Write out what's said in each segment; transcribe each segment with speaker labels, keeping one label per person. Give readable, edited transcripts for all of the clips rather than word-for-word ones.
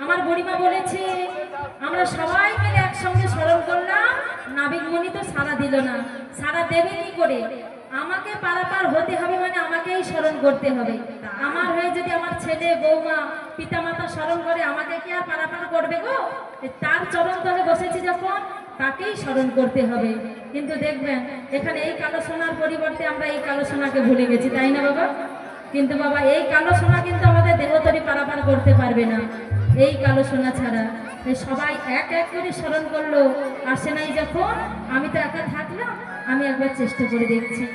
Speaker 1: আমার বুড়িমা বলেছে আমরা সবাই মিলে একসঙ্গে স্মরণ করলাম, নাবিকমণি তো সাড়া দিল না। সাড়া দেবে কি করে? আমাকে পারাপার হতে হবে, মানে আমাকেই স্মরণ করতে হবে। আমার হয়ে যদি আমার ছেলে বৌমা পিতামাতা স্মরণ করে, আমাকে কি আর পারাপার করবে গো? তার চরণ তলে বসেছি যখন, তাকেই স্মরণ করতে হবে। কিন্তু দেখবেন এখানে এই কালো সোনার পরিবর্তে আমরা এই কালো সোনাকে ভুলে গেছি, তাই না বাবা? কিন্তু বাবা এই কালো সোনা কিন্তু আমাদের দেহতরি পারাপার করতে পারবে না এই কালো সোনা ছাড়া। সবাই এক এক করে স্মরণ করলো, আসে নাই যখন, আমি তো একা থাকলাম, আমি একবার চেষ্টা করে দেখছি।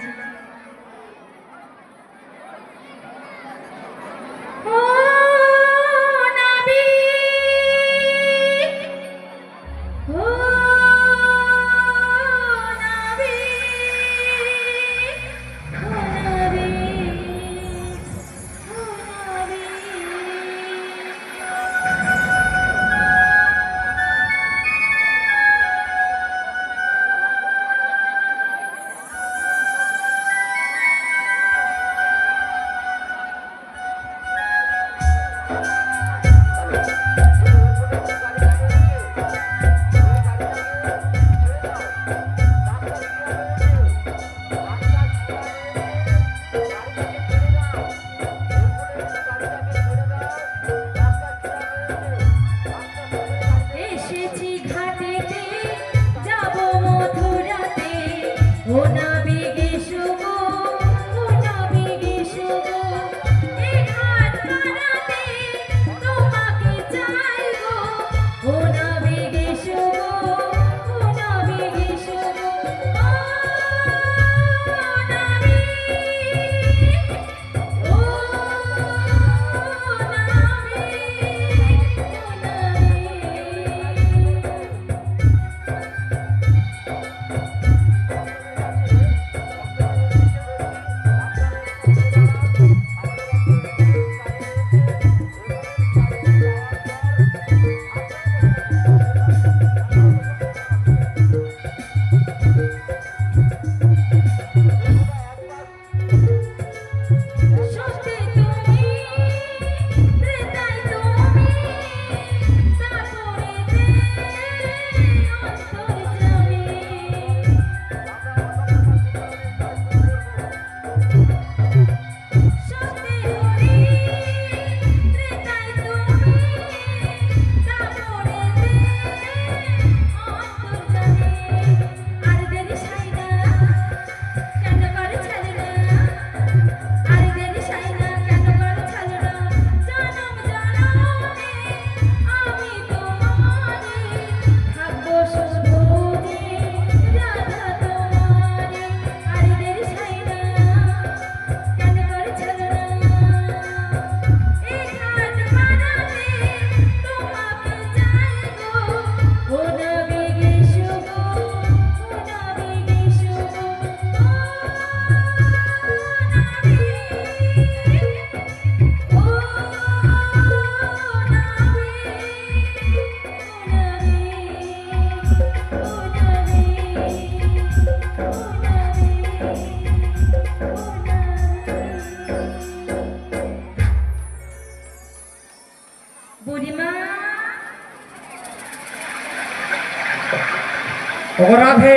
Speaker 2: অপরাধে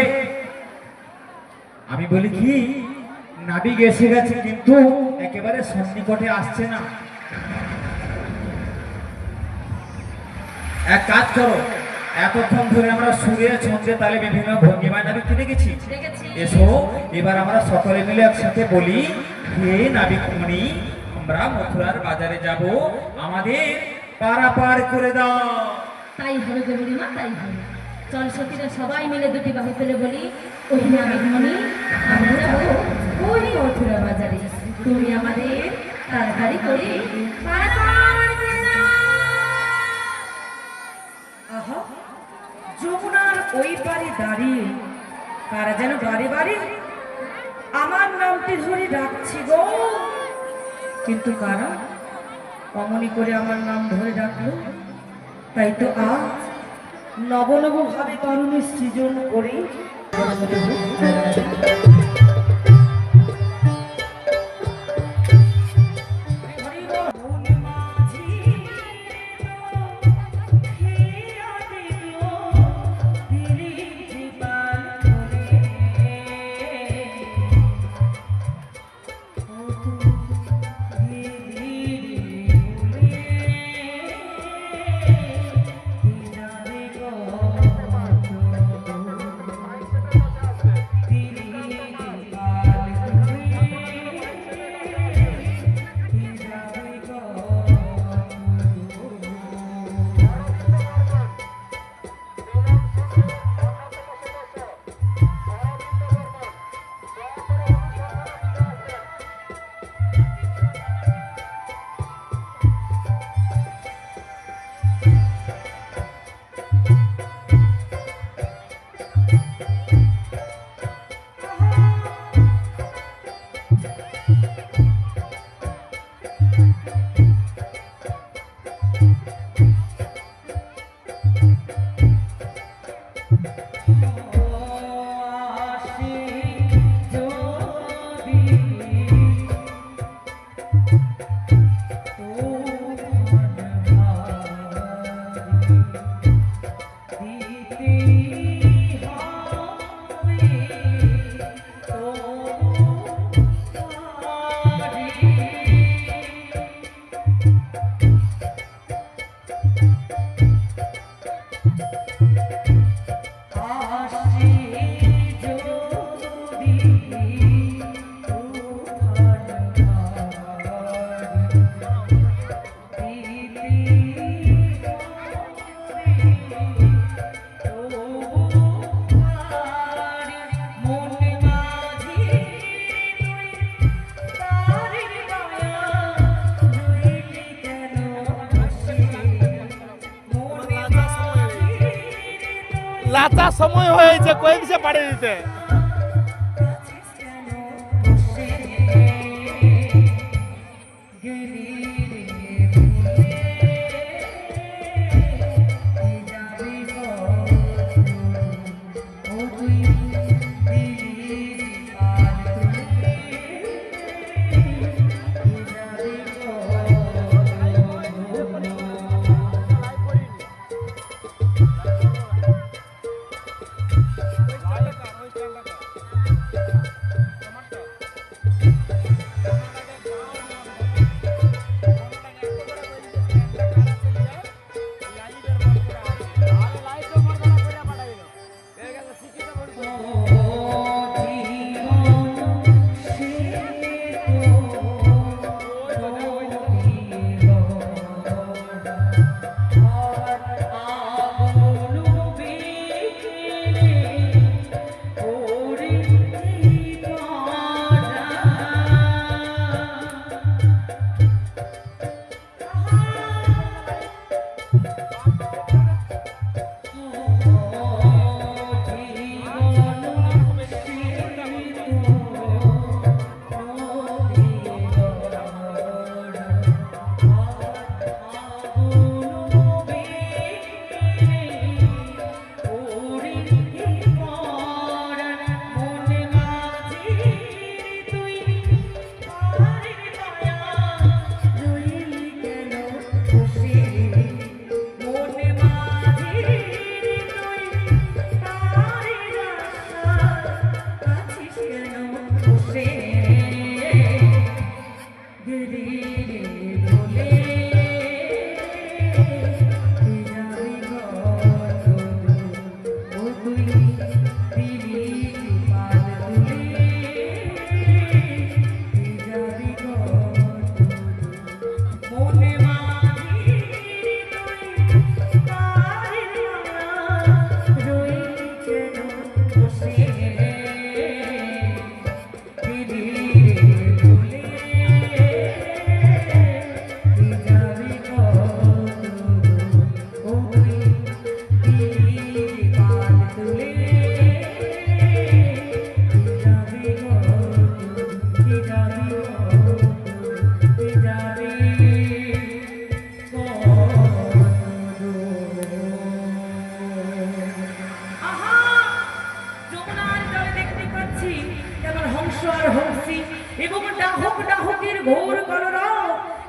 Speaker 2: আমি বলি কি, নাবিক এসে গেছে কিন্তু একেবারে সন্নিকটে আসছে না। এক কাজ করো, এতক্ষণ ধরে আমরা সুরে ছন্দে তালে বিভিন্ন ভঙ্গিমায় নাবিককে দেখেছি। এসো এবার আমরা সকলে মিলে একসাথে বলি, হে নাবিকমণি, আমরা মথুরার বাজারে যাব, আমাদের পারাপার করে দাও।
Speaker 1: তাই হবে গো বুড়িমা, তাই হবে। চল সতীরা সবাই মিলে দুটি বাহু তুলে বলি, ওই নাবিকমণি, আমরা যাবো ওই মথুরা বাজারে, তুমি আমাদের তাড়াতাড়ি করে পারাপার করে দাও।
Speaker 3: আহা, যমুনার ওই পারে দাঁড়িয়ে তারা যেন বারে বারে আমার নামটি ধরে ডাকছি গো, কিন্তু কারা অমনি করে আমার নাম ধরে ডাকলো? তাই তো আজ নব নব ভাবে তরুণী সৃজন করে
Speaker 4: নাচার সময় হয়েছে, কই দিছে পাড়ে দিতে।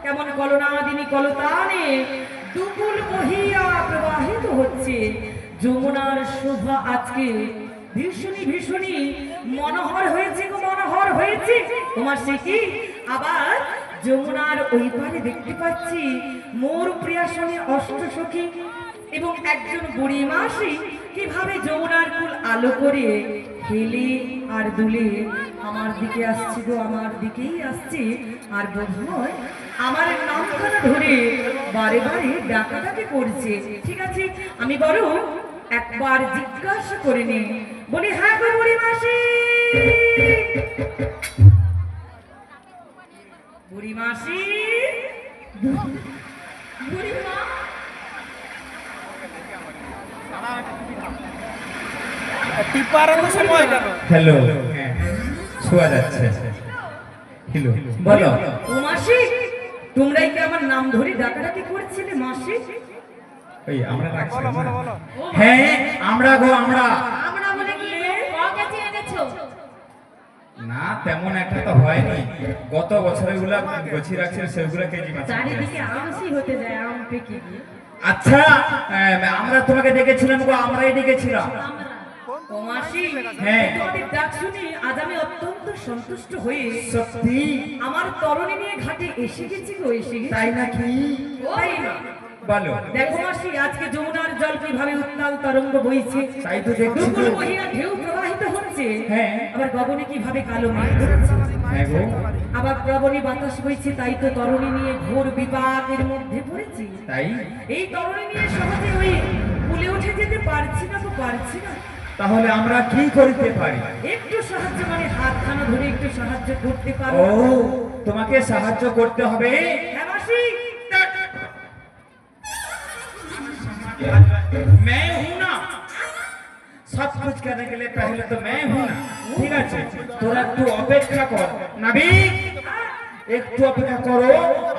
Speaker 3: কেমন কলনাদিনী কলতানে দুকুল বহিয়া প্রবাহিত হচ্ছে। যমুনার শোভা আজকে ভীষণই ভীষণই মনোহর হয়েছে গো, মনোহর হয়েছে। তোমার সে কি আবার যমুনার ওই পারে দেখতে পাচ্ছি মোর প্রিয়াসনে অষ্টসখী এবং একজন বুড়ি মাসি কিভাবে যমুনার কুল আলো করে হেলে আর দুলে আমার দিকে আসছে গো, আমার দিকেই আসছে। আর বোধহয় আমার নামখানা ধরে বারে বারে ডাকাডাকি করছে। ঠিক আছে, আমি বরং একবার জিজ্ঞাসা করে নি, বলি হ্যাঁ গো বুড়ি মাসি, বুড়ি মাসি, বুড়ি মা,
Speaker 4: টিপার এত সময় কেন?
Speaker 2: হ্যালো, শোয়া যাচ্ছে। হ্যালো, বলো।
Speaker 3: ও মাসি, তোমরাই কি আমার নাম ধরে ডাকাডাকি করছিলে মাসি?
Speaker 2: ওই আমরা রাখছি
Speaker 4: বলো বলো বলো।
Speaker 2: হ্যাঁ, আমরা গো, আমরা।
Speaker 3: আমরা বলে কি
Speaker 1: কাছে এনেছো?
Speaker 2: না, তেমন একটা তো হয়নি। গত বছরে গুলা গছি রাখছিল, সেগুলা কেজি মাছ।
Speaker 3: চারিদিকে আমসি হতে যায়, আম পেকে গিয়ে।
Speaker 2: আচ্ছা, আমরা তোমাকে ডেকেছিলাম গো, আমরাই ডেকেছিলাম।
Speaker 3: ও মাসি,
Speaker 2: হ্যাঁ।
Speaker 3: তোমাদের ডাক শুনে আজ আমি অত্যন্ত সন্তুষ্ট হয়ে
Speaker 2: সত্যি?
Speaker 3: আমার তরণী নিয়ে ঘাটে এসে গেছি গো, এসে গেছি।
Speaker 2: তাই নাকি?
Speaker 3: তাই না?
Speaker 2: বলো।
Speaker 3: দেখো মাসি, আজকে যমুনার জল কিভাবে উত্তাল তরঙ্গ বইছে,
Speaker 2: তাই তো দেখছি
Speaker 3: দুকুল
Speaker 2: তো।
Speaker 3: বহিয়া ঢেউ প্রবাহিত হচ্ছে।
Speaker 2: হ্যাঁ।
Speaker 3: আবার গগনে কিভাবে কালো মেঘ ধরেছে,
Speaker 2: হ্যাঁ গো,
Speaker 3: আবার প্রবলী বাতাস বইছে। তাই তো তরণী নিয়ে ঘোর বিপাকের মধ্যে পড়েছি।
Speaker 2: তাই?
Speaker 3: এই তরণী নিয়ে সহজে ওই কুলে উঠে যেতে পারছি না তো, পারছি না।
Speaker 2: তাহলে আমরা কি করতে পারি?
Speaker 3: একটু সাহায্য, মানে হাতখানা ধরে একটু সাহায্য করতে পারো?
Speaker 2: ও, তোমাকে সাহায্য করতে হবে।
Speaker 3: হ্যাঁ মাসি।
Speaker 2: मैं हूं ना। सब कुछ करने के लिए पहले तो मैं हूँ ना, ठीक है? তোরা একটু অপেক্ষা কর নাবিক, একটু অপেক্ষা করো,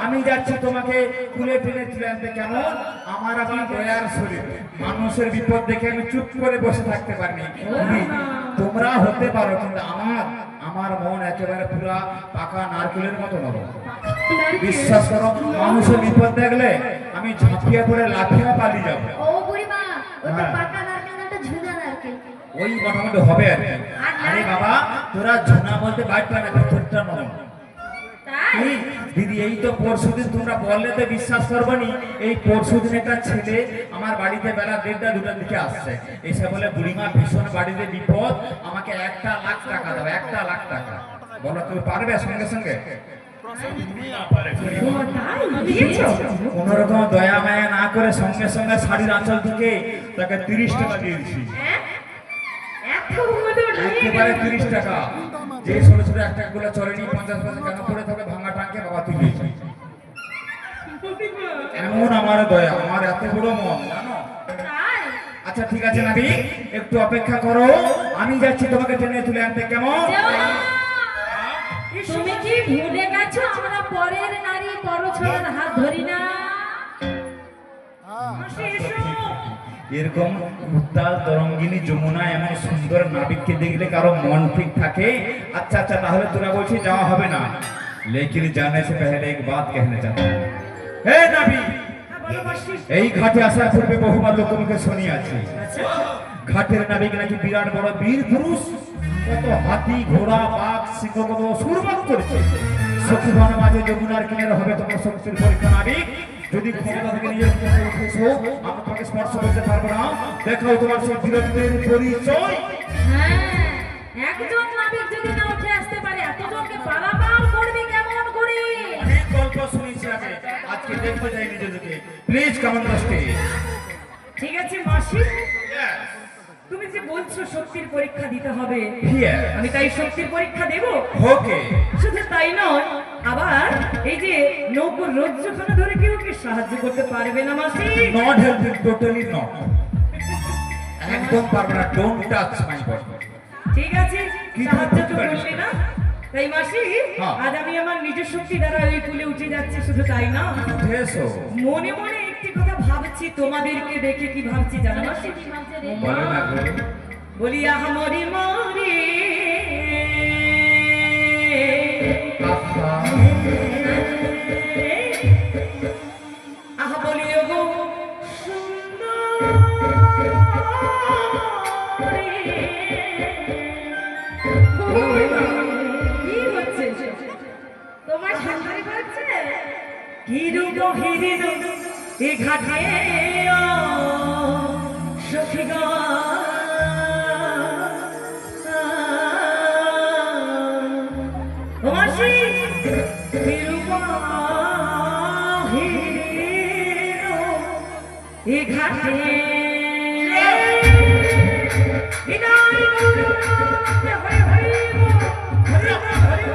Speaker 2: আমি যাচ্ছি তোমাকে কুলে টেনে তুলে আনতে। কেমন? আমার আবার দয়ার শরীর, মানুষের বিপদ দেখে আমি চুপ করে বসে থাকতে পারিনি। তোমরা হতে পারো, কিন্তু আমার মন একেবারে পুরা পাকা নারকেলের মতো নরম। বিশ্বাস করো, মানুষের বিপদ দেখলে আমি ঝাঁপিয়ে পড়ে লাফিয়ে পালিয়ে যাবো।
Speaker 5: ও বুড়িমা, ওটা
Speaker 2: হ্যাঁ।
Speaker 5: পাকা নারকেল না, ওটা ঝুনা নারকেল।
Speaker 2: ওই মোটামুটি হবে আর কি। আরে বাবা, তোরা ঝুনা বলতে বাড়িটা না, ভিতরটা নরম।
Speaker 1: তাই
Speaker 2: এই দিদি, এই তো পরশুদিন তোমরা বললে তো বিশ্বাস করবনি, এই পরশুদিন একটা ছেলে আমার বাড়িতে বেলা 1:30 2টার দিকে আসছে, এসে বলে বুড়িমা ভীষণ বাড়িতে বিপদ, আমাকে 1,00,000 টাকা দাও, 1,00,000 টাকা। বলো তুমি পারবে সঙ্গে সঙ্গে? কোন রকম দয়া মায়া না করে সঙ্গে সঙ্গে শাড়ির আঁচল থেকে তাকে 30 টাকা দিয়ে দিচ্ছি।
Speaker 1: এত বড়
Speaker 2: একেবারে 30 টাকা। যে ছোট ছোট একটা গুলো চলেনি, 50 পয়সা কেন পড়ে থাকে ভাঙা টাঙ্কে, বাবা তুই দিয়েছি। এমন আমার দয়া, আমার এত বড় মন, জানো?
Speaker 1: তাই
Speaker 2: আচ্ছা ঠিক আছে নাবি, একটু অপেক্ষা করো, আমি যাচ্ছি তোমাকে টেনে তুলে আনতে। কেমন?
Speaker 1: যেও না। তুমি কি ভুলে গেছো আমরা পরের নারী পরছড়ার হাত ধরি না?
Speaker 2: এরকম উত্তাল তরঙ্গিনী যমুনা এমন সুন্দর নাবিককে দেখলে কারো মন ঠিক থাকে? अच्छा अच्छा, তাহলে তোরা বলছিস যাওয়া হবে না, लेकिन जाने से पहले एक बात कहना चाहता हूं। हे नाबिक, এই ঘাটে আসার পূর্বে বহুবার লোকমুখে শুনি আছে ঘাটের নাবিক নাকি বিরাট বড় বীর পুরুষ, কত হাতি ঘোড়া বাঘ সিংহ কত সুরবাদ করেছে। সখীগণ মাঝে যমুনার কিনারে হবে তোমার শক্তির পরীক্ষা। নাবিক, যদি ক্ষমতা থেকে নিজের উপরে উঠেছো, আমি তোমাকে স্পর্শ করতে পারবো না। দেখাও তোমার সেই বীরত্বের পরিচয়।
Speaker 1: হ্যাঁ, একজন নাবিক যদি না উঠে আসতে পারে, এতজনকে পারাপার করবে কেমন করে?
Speaker 2: অনেক গল্প শুনেছি আগে, আজকে দেখতে চাই নিজেদেরকে। Please come on the stage.
Speaker 3: ঠিক আছে মাসি, তুমি যে বলছো শক্তির পরীক্ষা দিতে হবে,
Speaker 2: হিয়ার
Speaker 3: আমি তাই শক্তির পরীক্ষা দেব।
Speaker 2: ওকে,
Speaker 3: শুধু তাই নয়, আবার এই যে নৌকোর রজ্জুখানা ধরে কেউ কি সাহায্য করতে পারবে না মাসি?
Speaker 2: নট হেল্পিং, টোটালি নট, একদম পারবে না। Don't touch my body.
Speaker 3: ঠিক আছে,
Speaker 2: কি
Speaker 3: সাহায্য তো
Speaker 2: করতে পারিস?
Speaker 3: করবে না, তাই মাসি
Speaker 2: হ্যাঁ।
Speaker 3: আজ আমি আমার নিজের শক্তি দ্বারা ওই কুলে উঠে যাচ্ছি। শুধু তাই না,
Speaker 2: উঠেছো?
Speaker 3: মনে মনে একটি কথা ভাবছি, তোমাদেরকে দেখে কি ভাবছি জানো মাসি?
Speaker 1: কি ভাবছে রে?
Speaker 2: বলে না গো।
Speaker 3: বলি আহা মরি মরি
Speaker 2: আহা,
Speaker 3: আহা বলি গো
Speaker 1: কি হচ্ছে? তোমার শাশুড়ি বলছে
Speaker 3: হিরুগ হিরিনু এ ঘাটে সখী গো ও মাসি, হিরুগ হিরিনু এ ঘাটে বিদায় গুরু হরি হরি হরি হরি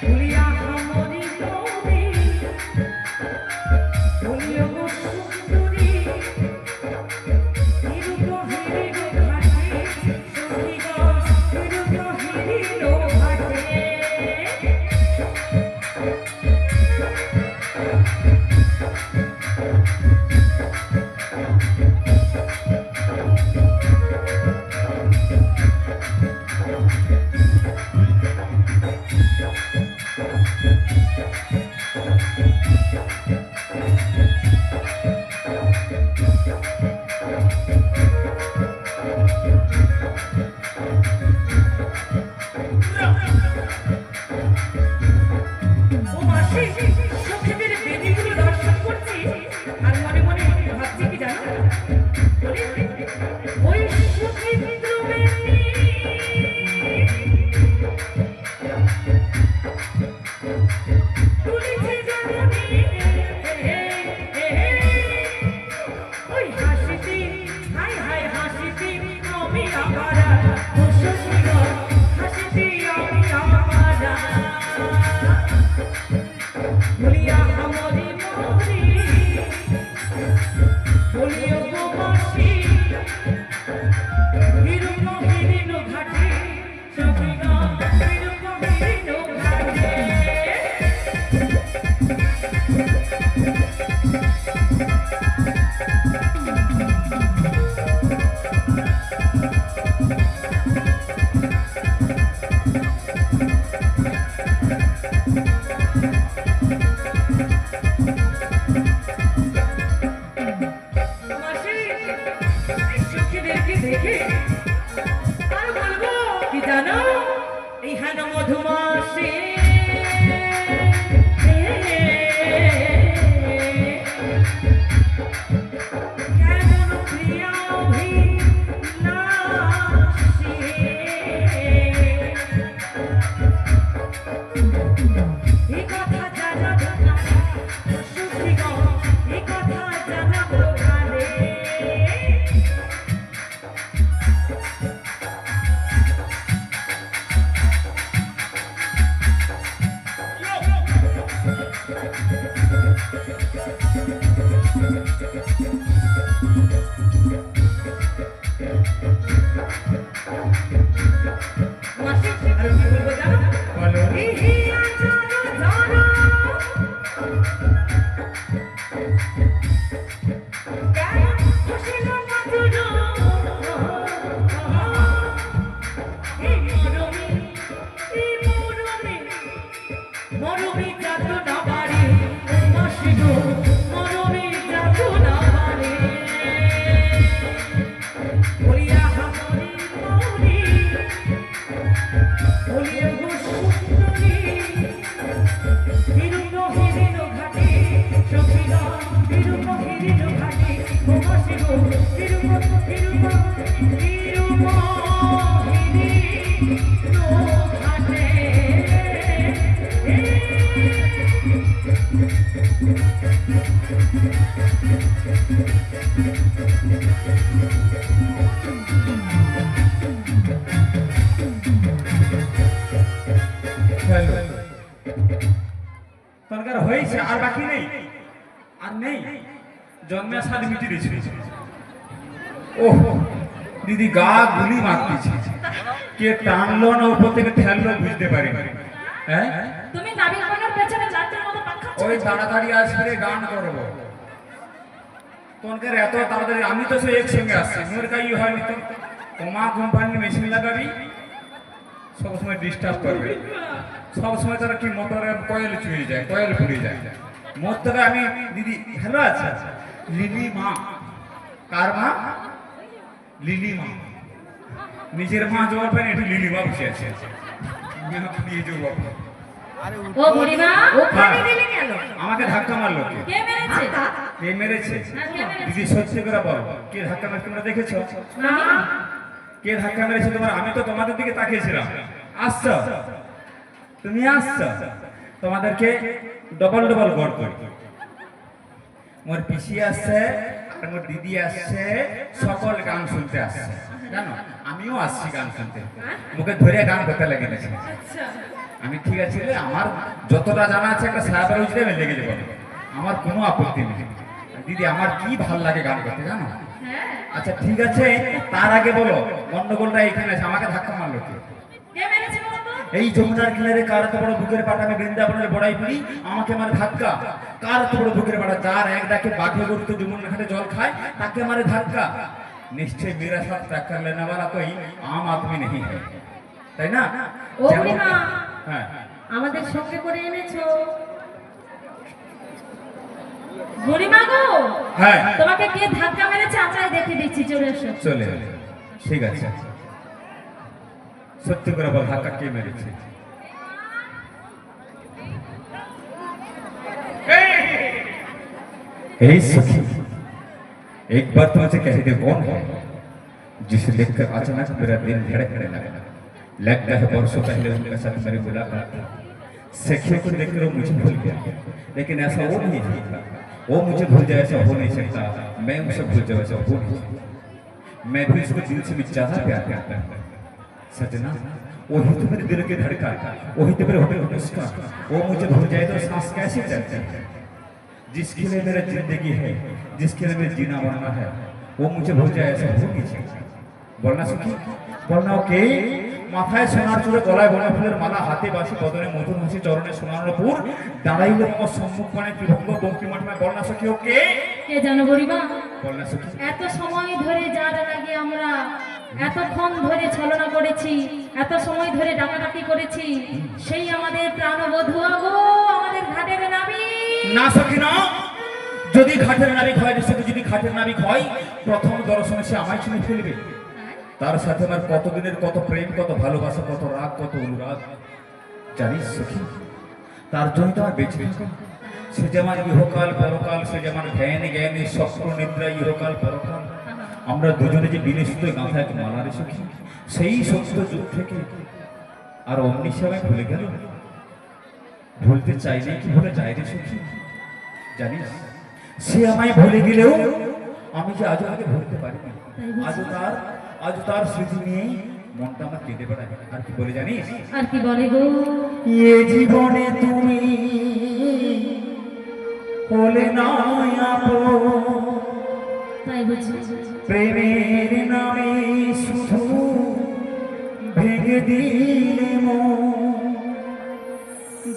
Speaker 3: বলিয়া হামরি মরি বলিয়া গো সুন্দরী হিরুগ হিরিনু ঘাটে সখী গো হিরুগ হিরিনু ঘাটে ও মাসি, সখীদের বেদিগুলো মরি মরি বলিও গো বাসি হিরণ হিরিন ঘাটে সখিগা হিরণ হিরিন ঘাটে মাসি সখীদেরকে দেখে আর বলবো কি জানো এই হেন মধুমাসে কেমন প্রিয়া অভিলাষী এই কথা জানাবো সুখী গো এই কথা জানাবো কারে মাসি আর কি বলবো জানো
Speaker 2: বলো
Speaker 3: ইহিয়া জানো জানো কেন খুশিল মাতুনো এই মরমি যাতো না বাড়ি মাসি গো মরমি যাতো না বাড়ি বলিয়া হামরি মৌরি বলিয়া গো সুন্দরী হিরণ হিরিন ঘাটে সখিগা হিরণ হিরিন ঘাটে ও মাসি গো হিরণ হিরণ হিরণ হিরিন ঘাটে
Speaker 2: তরকার হয়েছে আর বাকি নেই আর নেই জন্মের স্বাদ মিটি দিয়েছে ও দিদি গা গুলি মারতেছে কে টানলো না উপর থেকে ঠেললো বুঝতে পারি না হ্যাঁ
Speaker 1: তুমি নাবিক মনির পেছনে লাটের মতো পাখা
Speaker 2: ওই তাড়াতাড়ি আসবে গান করবো তোনকার এত তাড়াতাড়ি আমি তো সে একসঙ্গে আসছি মোর কাই হয়নি তো তোমার কোম্পানি মেশিন লাগাবি সবসময় ডিস্টার্ব করবে সবসময় তারা কি মোটরে কয়েল চুয়ে যায় কয়েল পুড়ে যায় মোট থেকে আমি দিদি হ্যালো আচ্ছা লিলি মা কার মা লিলি মা নিজের মা জবাব পায় একটু লিলি মা বসে আছে নিয়ে জবাব
Speaker 1: ও বুড়িমা
Speaker 3: ওখানে গেলে কেন
Speaker 2: আমাকে ধাক্কা মারলো কে
Speaker 1: কে মেরেছে
Speaker 2: কে মেরেছে
Speaker 1: না, কে মেরেছে?
Speaker 2: দিদি সত্যি করে বল কে ধাক্কা মেরেছে তোমরা দেখেছো
Speaker 1: না
Speaker 2: কে ধাক্কা মেরেছে তোমার আমি তো তোমাদের দিকে তাকিয়েছিলাম আসছো তুমি আসছো তোমাদেরকে ডবল ডবল গড় করি মোর পিসি আসছে আর মোর দিদি আসছে সকল গান শুনতে আসছে জানো আমিও আসছি গান শুনতে মুখে ধরে গান করতে লেগে গেছে আমি ঠিক আছে রে, আমার যতটা জানা আছে একটা সারা উঠলে আমি লেগে যাবো আমার কোনো আপত্তি নেই দিদি আমার কি ভাল লাগে গান করতে জানো আচ্ছা ঠিক আছে তার আগে বলো গন্ডগোলটা এখানে আছে আমাকে ধাক্কা মারলো কে
Speaker 1: কে মেরেছে বলো তো
Speaker 2: এই যমুনার কিনারে কার এত বড় বুকের পাটা আমি বৃন্দাবনের বড়াই পুরি আমাকে মারে ধাক্কা কার এত বড় বুকের পাটা যার এক ডাকে বাঘে গরুতে যমুনার ঘাটে জল খায় তাকে মারে ধাক্কা নিশ্চয় মেরা সাথ টক্কর লেনে वाला कोई आम आदमी नहीं है তাই না
Speaker 1: ও বুড়িমা
Speaker 2: হ্যাঁ
Speaker 1: আমাদের সঙ্গে করে এনেছো বুড়িমা গো
Speaker 2: হ্যাঁ
Speaker 1: তোমাকে কে ধাক্কা মেরেছে আচাই দেখে দিচ্ছি চলে এসো
Speaker 2: চলে ঠিক আছে সত্যি করে বল ধাক্কা কে মেরেছে हे सखी एक बार तो मुझे कह दे कौन है जिसे देखकर अचानक मेरा दिल धड़कने लगा लगता है वर्षों पहले उनके साथ मेरी मुलाकात थी सखियों को देखकर वो मुझे भूल गया लेकिन ऐसा वो नहीं था वो मुझे भूल जाए ऐसा हो नहीं सकता मैं उसे भूल जाऊँ ऐसा हो नहीं सकता मैं भी उसको दिल से भी ज्यादा प्यार करता हूँ सजना वही तो मेरे दिल की धड़कन वही तो मेरे होठों की मुस्कान वो मुझे भूल जाए तो सांस कैसे चलती है जिसके लिए मेरा जिंदगी है, जिसके लिए मेरा जीना मरना है, वो मुझे भूल जाए ऐसा हो कीजिए। बोलना सखी, बोलना ओके। মাথায় সোনার চূড়ে, গলায় বনা ফুলের মালা, হাতে বাঁশি, বদনে মধুর হাসি, চরণে সোনার নূপুর, দাঁড়াইলে তোমার সম্মুখ মানে ত্রিভঙ্গ বঙ্কিমাঠময়। বলনা সখী ওকে।
Speaker 1: কে জানো বুড়িমা,
Speaker 2: বলনা সখী।
Speaker 1: এত সময় ধরে যার লাগে আমরা এতক্ষণ ধরে ছলনা করেছি, এত সময় ধরে ডাকাডাকি করেছি, সেই আমাদের প্রাণবধূ গো, আমাদের ঘাটের নাবি।
Speaker 2: না সখী না, যদি ঘাটের নাবিক হয়, যদি ঘাটের নাবিক হয়, প্রথম দর্শনে সে আমায় চিনে ফেলবে। তার সাথে আমার কতদিনের কত প্রেম, কত ভালোবাসা, কত রাগ, কত অনুরাগ জানিস সখী। তার জন্য তো আমার বেঁচে থাকা। সে যেমন ইহকাল পরকাল, সে যেমন ধ্যান জ্ঞানে স্বপ্ন নিদ্রা ইহকাল পরকাল। আমরা দুজনে যে বিলে সুতোয় গাঁথা এক মালা রে সখী, সেই সত্য যুগ থেকে আর অমনি সে আমায় ভুলে গেল। ভুলতে চাইলে কি ভুলে যায় রে সখী জানিস। সে আমায় ভুলে গেলেও আমি যে আজও আগে ভুলতে পারিনি। আজ তার স্মৃতি নিয়ে মনটা আমার কেঁদে বেড়ায়। আর কি বলে জানিস?
Speaker 1: আর কি বলে গো?
Speaker 2: এ জীবনে তুমি বলে না
Speaker 1: তাই বুঝি
Speaker 2: প্রেমের নামে শুধু ভেঙে দিলে মন।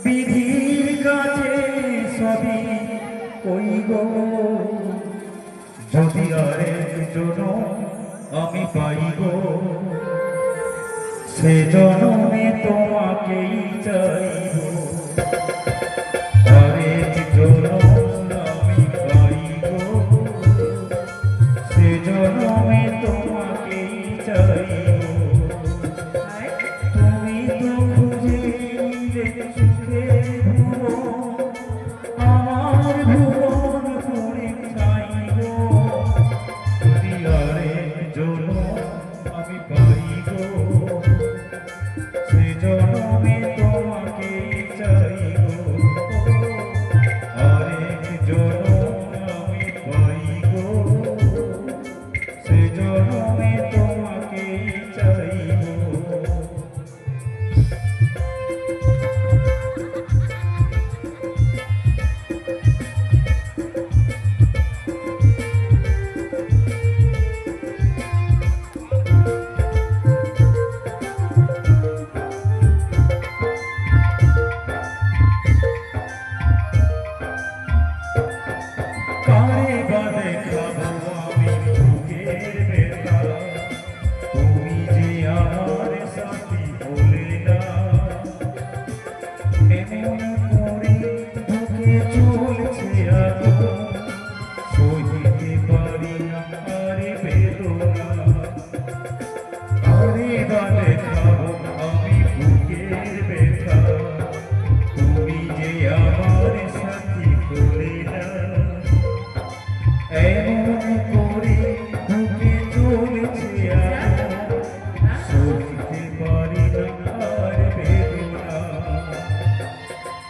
Speaker 2: বিধির কাছে সবই কই গো, যদি আরেকজন আমি পাই গো, সে জনমে তোমাকেই চাইব। আরেকজন আমি পাই গো, সে জনমে তোমাকেই চাইব। তুমি তো খুঁজে নিলে সুখের ভুবন, আমার ভুবন পুরে চাইব। যদি আরেকজন আমি পাই গো, সে জনমে তোমাকেই চাইব। আরেকজন আমি পাই গো, সে জনমে তোমাকেই চাইব। কারে বাদে খাবো আমি বুকের ব্যথা, তুমি যে আমার সাথী হলে না। এমন করে বুকে চলছে আগুন, সহিতে পারি না আর বেদনা। কারে বাদে খাবো আমি বুকের ব্যথা, তুমি যে আমার সাথী হলে না। এমন করে বুকে চলছে আগুন, সহিতে পারি না আর বেদনা।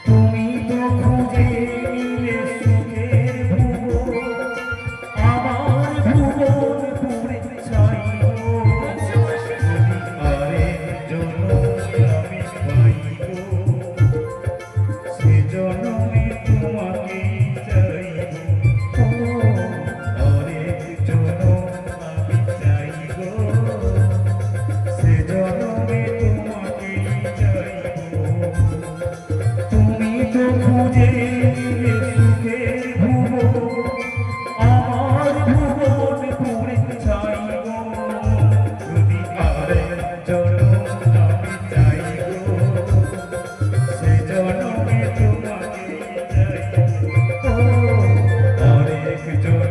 Speaker 2: তুমি তো খুঁজে নিলে সুখের ভুবন, আমার ভুবন পুরে ছাইব। যদি আরেকজন আমি পাই গো, সে জনমে তোমাকেই চাইব। আরেকজন আমি চাইব, সে জনমে তোমাকেই চাইব। তুমি তো খুঁজে নিলে সুখের ভুবন, আমার ভুবন পুরে ছাইব। যদি আরেকজন আমি চাইব, সে জনমে তোমাকেই চাইব। আরেকজন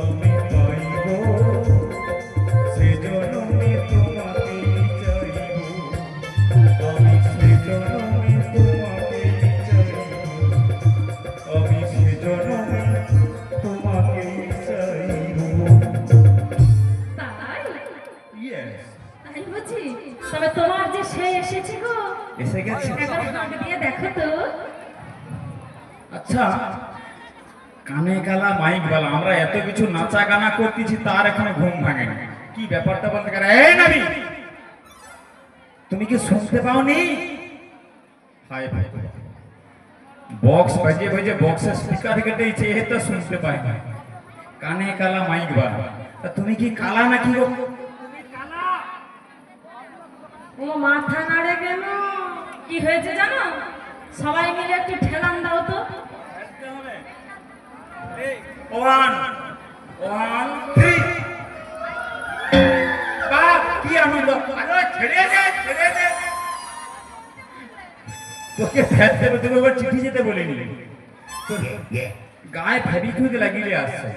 Speaker 2: আমি পাইব, সে জনমে তোমাকেই চাইব। আমি সে জনমে তোমাকেই চাইব, আমি সে জনমে তোমাকেই চাইব।
Speaker 1: তাই
Speaker 2: ইয়েস,
Speaker 1: তাই বুঝি। তবে তোমার যে সে এসেছে গো,
Speaker 2: এসে গেছে।
Speaker 1: একবার হাঁট দিয়ে দেখো তো।
Speaker 2: আচ্ছা, কানে গালা মাইক গালা আমরা এত কিছু নাচা গানা করতেছি, তার এখনো ঘুম ভাঙেনি। কি ব্যাপারটা বলতে গেলে, এই নাবি তুমি কি শুনতে পাওনি? হায় ভাই, বক্স বাজে বাজে বক্সের স্পিকার কেটে দিয়েছে, এ তো শুনতে পাই না। কানে কালা মাইক বা, তা তুমি কি কালা নাকি গো?
Speaker 1: ও মাথা নাড়ে কেন? কি হয়েছে জানো? সবাই মিলে একটু ঠেলান দাও তো।
Speaker 2: One one three. বাহ, কি আনন্দ! আরে ছেড়ে দে, ছেড়ে দে। তোকে ফেলতে তোকে একবার চিঠি যেতে বলিনি, তোর গায়ে ফেবিকুইক লাগিয়ে আসছে।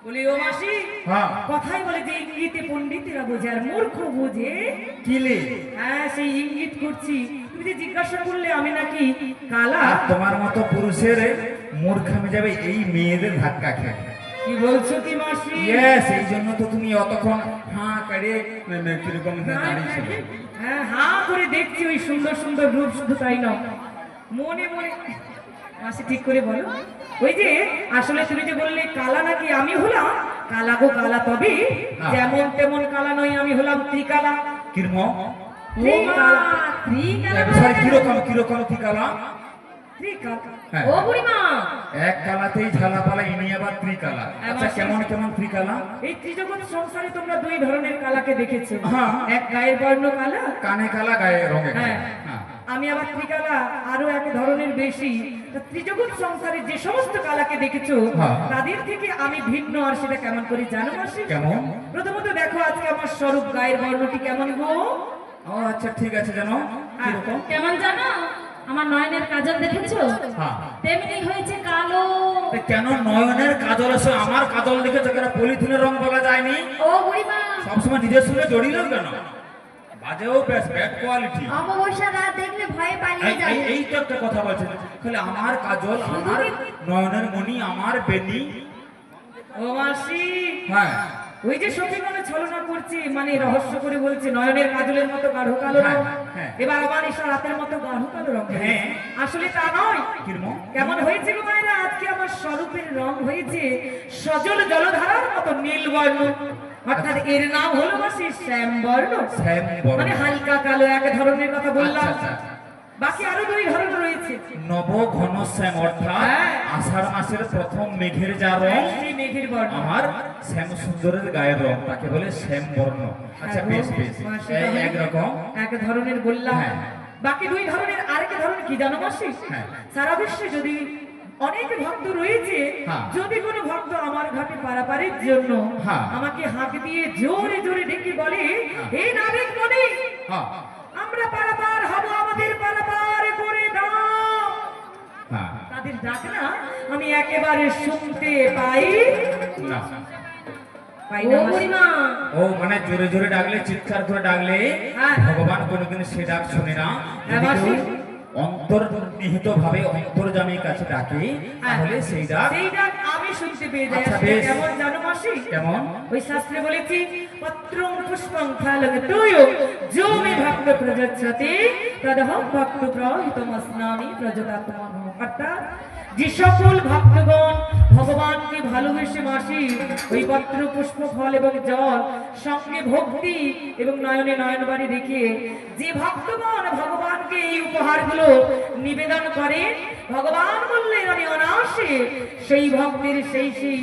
Speaker 3: বলি ও মাসি,
Speaker 2: হ্যাঁ।
Speaker 3: কথাই বলে যে ইঙ্গিতে পণ্ডিতেরা বোঝে আর মূর্খ বোঝে।
Speaker 2: কিলে
Speaker 3: হ্যাঁ, সেই ইঙ্গিত করছি। তুমি যে জিজ্ঞাসা করলে আমি নাকি কালা,
Speaker 2: আর তোমার মতো পুরুষের মূর্খামে যাবে এই মেয়েদের ধাক্কা খেয়ে।
Speaker 3: কি বলছো কি মাসি?
Speaker 2: ইয়েস, এই জন্য তো তুমি অতক্ষণ হাঁ করে কিরকম দাঁড়িয়েছিল।
Speaker 3: হ্যাঁ, হাঁ করে দেখছি ওই সুন্দর সুন্দর রূপ, শুধু তাই নয় মনে মনে। মাসি ঠিক করে বলো, ওই যে আসলে তুমি যে বললে কালা নাকি আমি হলাম কালা গো কালা, তবে
Speaker 2: হ্যাঁ।
Speaker 3: যেমন তেমন কালা নই, আমি হলাম ত্রিকালা।
Speaker 2: কিরম
Speaker 1: ও মা, ত্রিকালা
Speaker 2: সরি, কিরকম কিরকম ত্রিকালা?
Speaker 3: ত্রিকালা।
Speaker 2: হ্যাঁ,
Speaker 1: ও বুড়িমা,
Speaker 2: এক কালাতেই ঝালাপালা, ইনি আবার ত্রিকালা। আচ্ছা, কেমন কেমন ত্রিকালা?
Speaker 3: এই ত্রিজগৎ সংসারে তোমরা দুই ধরনের কালাকে দেখেছো।
Speaker 2: হ্যাঁ।
Speaker 3: এক গায়ের বর্ণ কালা,
Speaker 2: কানে কালা, গায়ে রঙে কালা।
Speaker 3: হ্যাঁ।
Speaker 2: হ্যাঁ।
Speaker 3: আমি আবার ত্রিকালা, আরো এক ধরনের বেশি। তা ত্রিজগৎ সংসারে যে সমস্ত কালাকে দেখেছো,
Speaker 2: হ্যাঁ।
Speaker 3: তাদের থেকে আমি ভিন্ন। আর সেটা কেমন করে জানো মাসি?
Speaker 2: কেমন?
Speaker 3: প্রথমত দেখো আজকে আমার স্বরূপ, গায়ের বর্ণটি কেমন গো?
Speaker 2: ও আচ্ছা, ঠিক আছে। জানো কিরকম?
Speaker 1: কেমন জানো? আমার নয়নের কাজল দেখেছো?
Speaker 2: হ্যাঁ।
Speaker 1: তেমনি হয়েছে কালো।
Speaker 2: তা কেন নয়নের কাজল আছে, আমার কাজল দেখেছো কেন? পলিথিনের রং বলা যায়নি?
Speaker 5: ও বুড়িমা,
Speaker 2: সবসময় নিজের সঙ্গে জড়িলেও কেন? বাজেও বেশ ব্যাড কোয়ালিটি।
Speaker 5: অমাবস্যা রাত দেখলে ভয়ে পালিয়ে যাবে।
Speaker 2: এই তো একটা কথা বলছেন, খালি আমার কাজল, আমার নয়নের মণি, আমার বেনি।
Speaker 3: ও মাসি,
Speaker 2: হ্যাঁ,
Speaker 3: ওই যে সখী মনে ছলনা করছে, মানে রহস্য করে বলছে নয়নের কাজলের মতো গাঢ় কালো রং,
Speaker 2: হ্যাঁ, হ্যাঁ।
Speaker 3: এবার আমার ঈশা রাতের মতো গাঢ় কালো রং।
Speaker 2: হ্যাঁ।
Speaker 3: আসলে তা নয়।
Speaker 2: কিরকম?
Speaker 3: কেমন হয়েছে গো মায়েরা? আজকে আমার স্বরূপের রং হয়েছে সজল জলধারার মতো নীল বর্ণ, অর্থাৎ এর নাম হলো মাসি শ্যাম বর্ণ।
Speaker 2: শ্যাম বর্ণ।
Speaker 3: মানে হালকা কালো এক ধরনের কথা বললাম।
Speaker 2: আচ্ছা, আচ্ছা।
Speaker 3: বাকি আরো দুই ধরন রয়েছে।
Speaker 2: নব ঘন শ্যাম, অর্থাৎ
Speaker 3: হ্যাঁ।
Speaker 2: আষাঢ় মাসের প্রথম মেঘের যা রং,
Speaker 3: সেই মেঘের বর্ণ।
Speaker 2: আমার শ্যাম সুন্দরের গায়ের রং, তাকে বলে শ্যাম বর্ণ। আচ্ছা, বেশ বেশ,
Speaker 3: মাসি,
Speaker 2: এই একরকম।
Speaker 3: এক ধরনের বললাম।
Speaker 2: হ্যাঁ।
Speaker 3: বাকি দুই ধরনের আরেক ধরনের কি জানো মাসি?
Speaker 2: হ্যাঁ।
Speaker 3: সারা বিশ্বে যদি অনেক ভক্ত রয়েছে,
Speaker 2: হ্যাঁ।
Speaker 3: যদি কোনো ভক্ত আমার ঘাটে পারাপারের জন্য
Speaker 2: হ্যাঁ।
Speaker 3: আমাকে হাঁক দিয়ে জোরে জোরে ডেকে বলে, হে নাবিক মনি,
Speaker 2: হ্যাঁ,
Speaker 3: আমরা পারাপার হব, আমাদের পারাপার করে দাও।
Speaker 2: হ্যাঁ।
Speaker 3: তাদের ডাক না আমি একেবারে শুনতে পাই
Speaker 2: না।
Speaker 3: পাই
Speaker 1: ও
Speaker 3: না মাসি।
Speaker 1: বুড়িমা,
Speaker 2: ও মানে জোরে জোরে ডাকলে, চিৎকার করে ডাকলে
Speaker 3: হ্যাঁ।
Speaker 2: ভগবান কোনোদিন সে ডাক শুনে না।
Speaker 3: হ্যাঁ,
Speaker 2: যদি
Speaker 3: মাসি।
Speaker 2: কেউ অন্তর্নিহিত ভাবে অন্তর্যামীর কাছে ডাকে, তাহলে সেই ডাক।
Speaker 3: সেই ডাক আমি শুনতে পেয়ে যাই।
Speaker 2: আচ্ছা,
Speaker 3: আসলে
Speaker 2: বেশ।
Speaker 3: কেমন জানো মাসি?
Speaker 2: কেমন?
Speaker 3: ওই শাস্ত্রে বলেছি, পত্রং পুষ্পং ফলং তোয় যো মে ভক্ত প্রযচ্ছতে তদহং ভক্ত প্রহিতমস্নামি প্রজতাত্মনঃ। অর্থাৎ যে সকল ভক্তগণ ভগবানকে ভালোবেসে মাসি ওই পত্র পুষ্প ফল এবং জল সঙ্গে ভক্তি এবং নয়নে নয়নবাড়ি রেখে যে ভক্তগণ ভগবানকে এই উপহারগুলো নিবেদন করে, ভগবান বললেন আমি অনায়াসে সেই ভক্তের সেই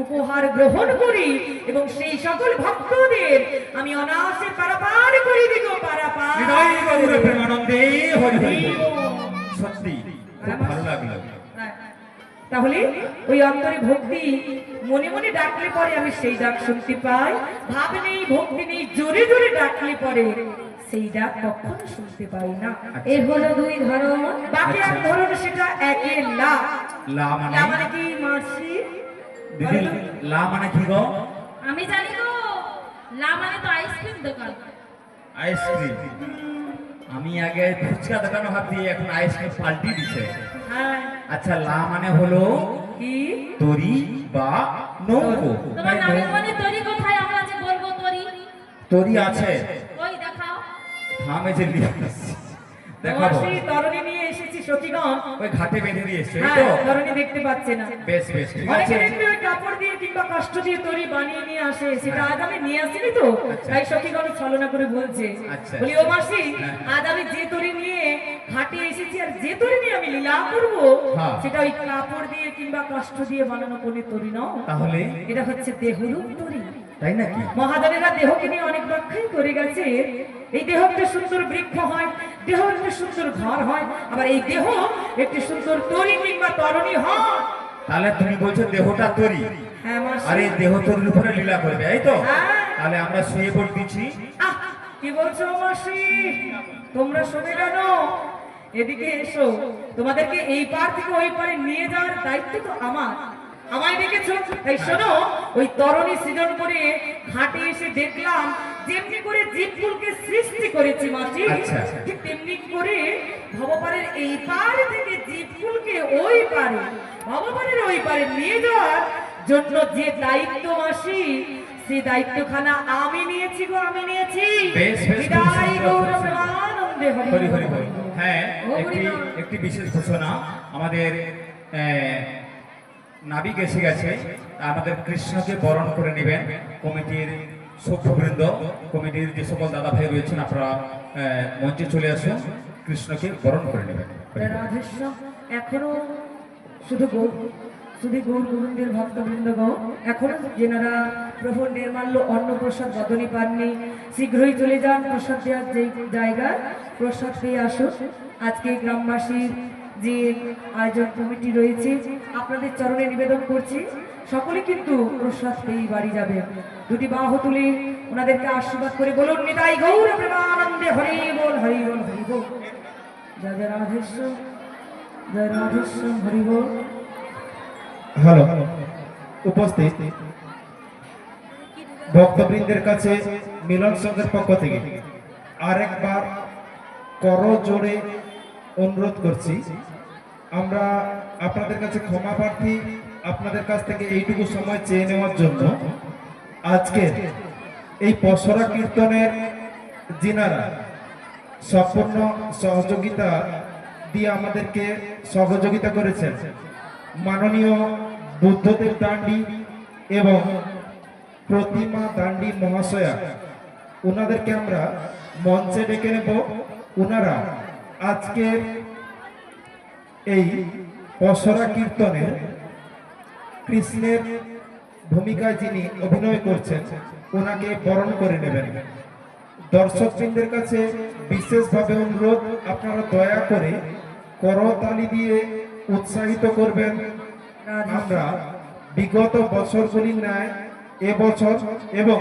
Speaker 3: উপহার গ্রহণ করি এবং সেই সকল ভক্তদের আমি অনায়াসে পারাপার করে দিব। পারাপার।
Speaker 2: হৃদয় গৌরে প্রেমানন্দে হরি হরি বল। সত্যি খুব ভালো লাগলো।
Speaker 3: তাহলে ওই অন্তরে ভক্তি মনে মনে ডাকলে পরে আমি সেই ডাক শুনতে পাই। ভাব নেই, ভক্তি নেই, জোরে জোরে ডাকলে পরে সেই ডাক কখনো শুনতে পাই না।
Speaker 1: এর হলো দুই ধরন।
Speaker 3: বাকি এক ধরন, সেটা একে লা।
Speaker 2: লা মানে?
Speaker 3: লা মানে কি মাসি?
Speaker 2: দিদি, লা মানে কি গো?
Speaker 1: আমি জানি গো, লা মানে তো আইসক্রিম দোকান।
Speaker 2: আইসক্রিম। আমি আগে ফুচকা দোকানে ভাবছি, এখন আইসক্রিম পাল্টি দিছে।
Speaker 3: হ্যাঁ।
Speaker 2: আচ্ছা, লা মানে হলো
Speaker 3: কি?
Speaker 2: তরি বা নৌকো।
Speaker 1: তোমার নামের মানে তরি কোথায়? আমরা যে বলবো তরি।
Speaker 2: তরি আছে,
Speaker 1: ওই দেখাও।
Speaker 2: থামে যে লিখে আসছি। দেখাবো
Speaker 3: মাসি তরুণী নিয়ে এসেছি সতীগণ।
Speaker 2: ওই ঘাটে বেঁধে দিয়েছে এই
Speaker 3: হ্যাঁ,
Speaker 2: তো
Speaker 3: তরুণী দেখতে পাচ্ছে না।
Speaker 2: বেশ বেশ ঠিক
Speaker 3: অনেকে
Speaker 2: আছে
Speaker 3: দেখবে ওই কাপড় দিয়ে কিংবা কাষ্ঠ দিয়ে তৈরি বানিয়ে নিয়ে আসে, সেটা আজ আমি নিয়ে আসিনি তো, তাই সখীগণ ছলনা করে বলছে।
Speaker 2: আচ্ছা।
Speaker 3: বলি ও মাসি,
Speaker 2: হ্যাঁ।
Speaker 3: আজ আমি যে তরি নিয়ে ঘাটে এসেছি আর যে তরি নিয়ে আমি লীলা করব,
Speaker 2: হ্যাঁ।
Speaker 3: সেটা ওই কাপড় দিয়ে কিংবা কাষ্ঠ দিয়ে বানানো কোনো তরি নয়,
Speaker 2: তাহলে
Speaker 3: এটা হচ্ছে দেহরূপ তরি।
Speaker 2: তাই নাকি
Speaker 3: মহাজনেরা দেহকে নিয়ে অনেক ব্যাখ্যাই করে গেছে। এই দেহ একটা সুন্দর বৃক্ষ হয়, দেহ একটা সুন্দর ঘর হয়, আবার এই দেহ একটি সুন্দর তরি কিংবা তরণী হয়।
Speaker 2: তাহলে তুমি বলছো দেহটা তৈরি
Speaker 3: হ্যাঁ মাসি।
Speaker 2: আর এই দেহ তৈরির উপরে লীলা করবে এই তো
Speaker 3: হ্যাঁ।
Speaker 2: তাহলে আমরা শুয়ে পড় দিচ্ছি
Speaker 3: আহ, কি বলছো মাসি? তোমরা শোনে কেন? এদিকে এসো, তোমাদেরকে এই পার থেকে ওই পারে নিয়ে যাওয়ার দায়িত্ব তো আমার। আমায় ডেকেছো, তাই শোনো, ওই তরণী সৃজন করে ঘাটে এসে দেখলাম যেমনি করে জীবকুলকে সৃষ্টি করেছি মাসি,
Speaker 2: আচ্ছা।
Speaker 3: ঠিক তেমনি করে ভবপারের এই পার থেকে জীবকুলকে ওই পারে, ভবপারের ওই পারে নিয়ে যাওয়ার জন্য যে দায়িত্ব মাসি, সেই দায়িত্বখানা আমি নিয়েছি গো, আমি নিয়েছি।
Speaker 2: বেশ, বেশ, খুব
Speaker 3: বিদায়
Speaker 2: সুন্দর,
Speaker 3: গৌর
Speaker 2: খুব সুন্দর।
Speaker 3: প্রেমানন্দে হরি
Speaker 2: হরি হরি
Speaker 3: বল।
Speaker 2: বল হ্যাঁ একটি একটি বিশেষ ঘোষণা আমাদের নাবিক এসে গেছে আমাদের কৃষ্ণকে বরণ করে নেবেন কমিটির সভ্যবৃন্দ কমিটির যে সকল দাদা ভাই রয়েছেন আপনারা মঞ্চে চলে আসুন কৃষ্ণকে বরণ করে নেবেন
Speaker 3: রাধেশ্যাম এখনো শুধু গৌর গোবিন্দের ভক্তবৃন্দ এখনো যেনারা প্রভুর নির্মাল্য অন্ন প্রসাদ বদনি পাননি, শীঘ্রই চলে যান প্রসাদ দেওয়ার যে জায়গায়, প্রসাদ পেয়ে আসুন। আজকে গ্রামবাসীর যে আয়োজন কমিটি রয়েছে আপনাদের চরণে নিবেদন করছি, সকলে কিন্তু প্রসাদ পেয়ে বাড়ি যাবে। দুটি বাহু তুলে ওনাদেরকে আশীর্বাদ করে বলুন, নিতাই গৌর প্রেমানন্দে হরি বল, হরি বল, হরি বল। জয় জয় রাধেশ্যাম, জয় রাধেশ্যাম, হরি বল।
Speaker 6: হ্যালো উপস্থিত ভক্তবৃন্দের কাছে মিলন সংঘের পক্ষ থেকে আরেকবার করজোড়ে অনুরোধ করছি, আমরা আপনাদের কাছে ক্ষমা প্রার্থী আপনাদের কাছ থেকে এইটুকু সময় চেয়ে নেওয়ার জন্য। আজকে এই পসরা কীর্তনের যিনারা সম্পূর্ণ সহযোগিতা দিয়ে আমাদেরকে সহযোগিতা করেছেন, মাননীয় বুদ্ধদেব দান্ডি এবং প্রতিমা দান্ডি মহাশয়া, ওনাদেরকে আমরা মঞ্চে ডেকে নেব। ওনারা আজকের এই পসরা কীর্তনের কৃষ্ণের ভূমিকায় যিনি অভিনয় করছেন ওনাকে বরণ করে নেবেন। দর্শকবৃন্দের কাছে বিশেষভাবে অনুরোধ, আপনারা দয়া করে করতালি দিয়ে উৎসাহিত করবেন। আমরা বিগত বছরগুলির ন্যায় এবছর এবং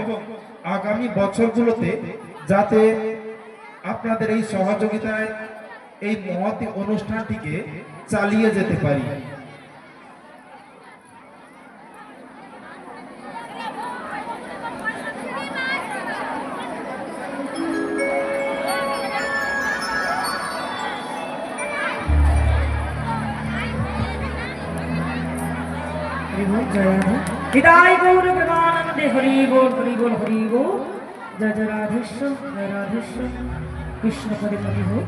Speaker 6: আগামী বছরগুলোতে যাতে আপনাদের এই সহযোগিতায় এই মহৎ অনুষ্ঠানটিকে চালিয়ে যেতে পারি।
Speaker 3: হৃদয় গৌর প্রেমানন্দে হরি বল, হরি বল, হরি বল। জয় জয় রাধেশ্যাম, জয় রাধেশ্যাম, কৃষ্ণ পদে পদে হোক,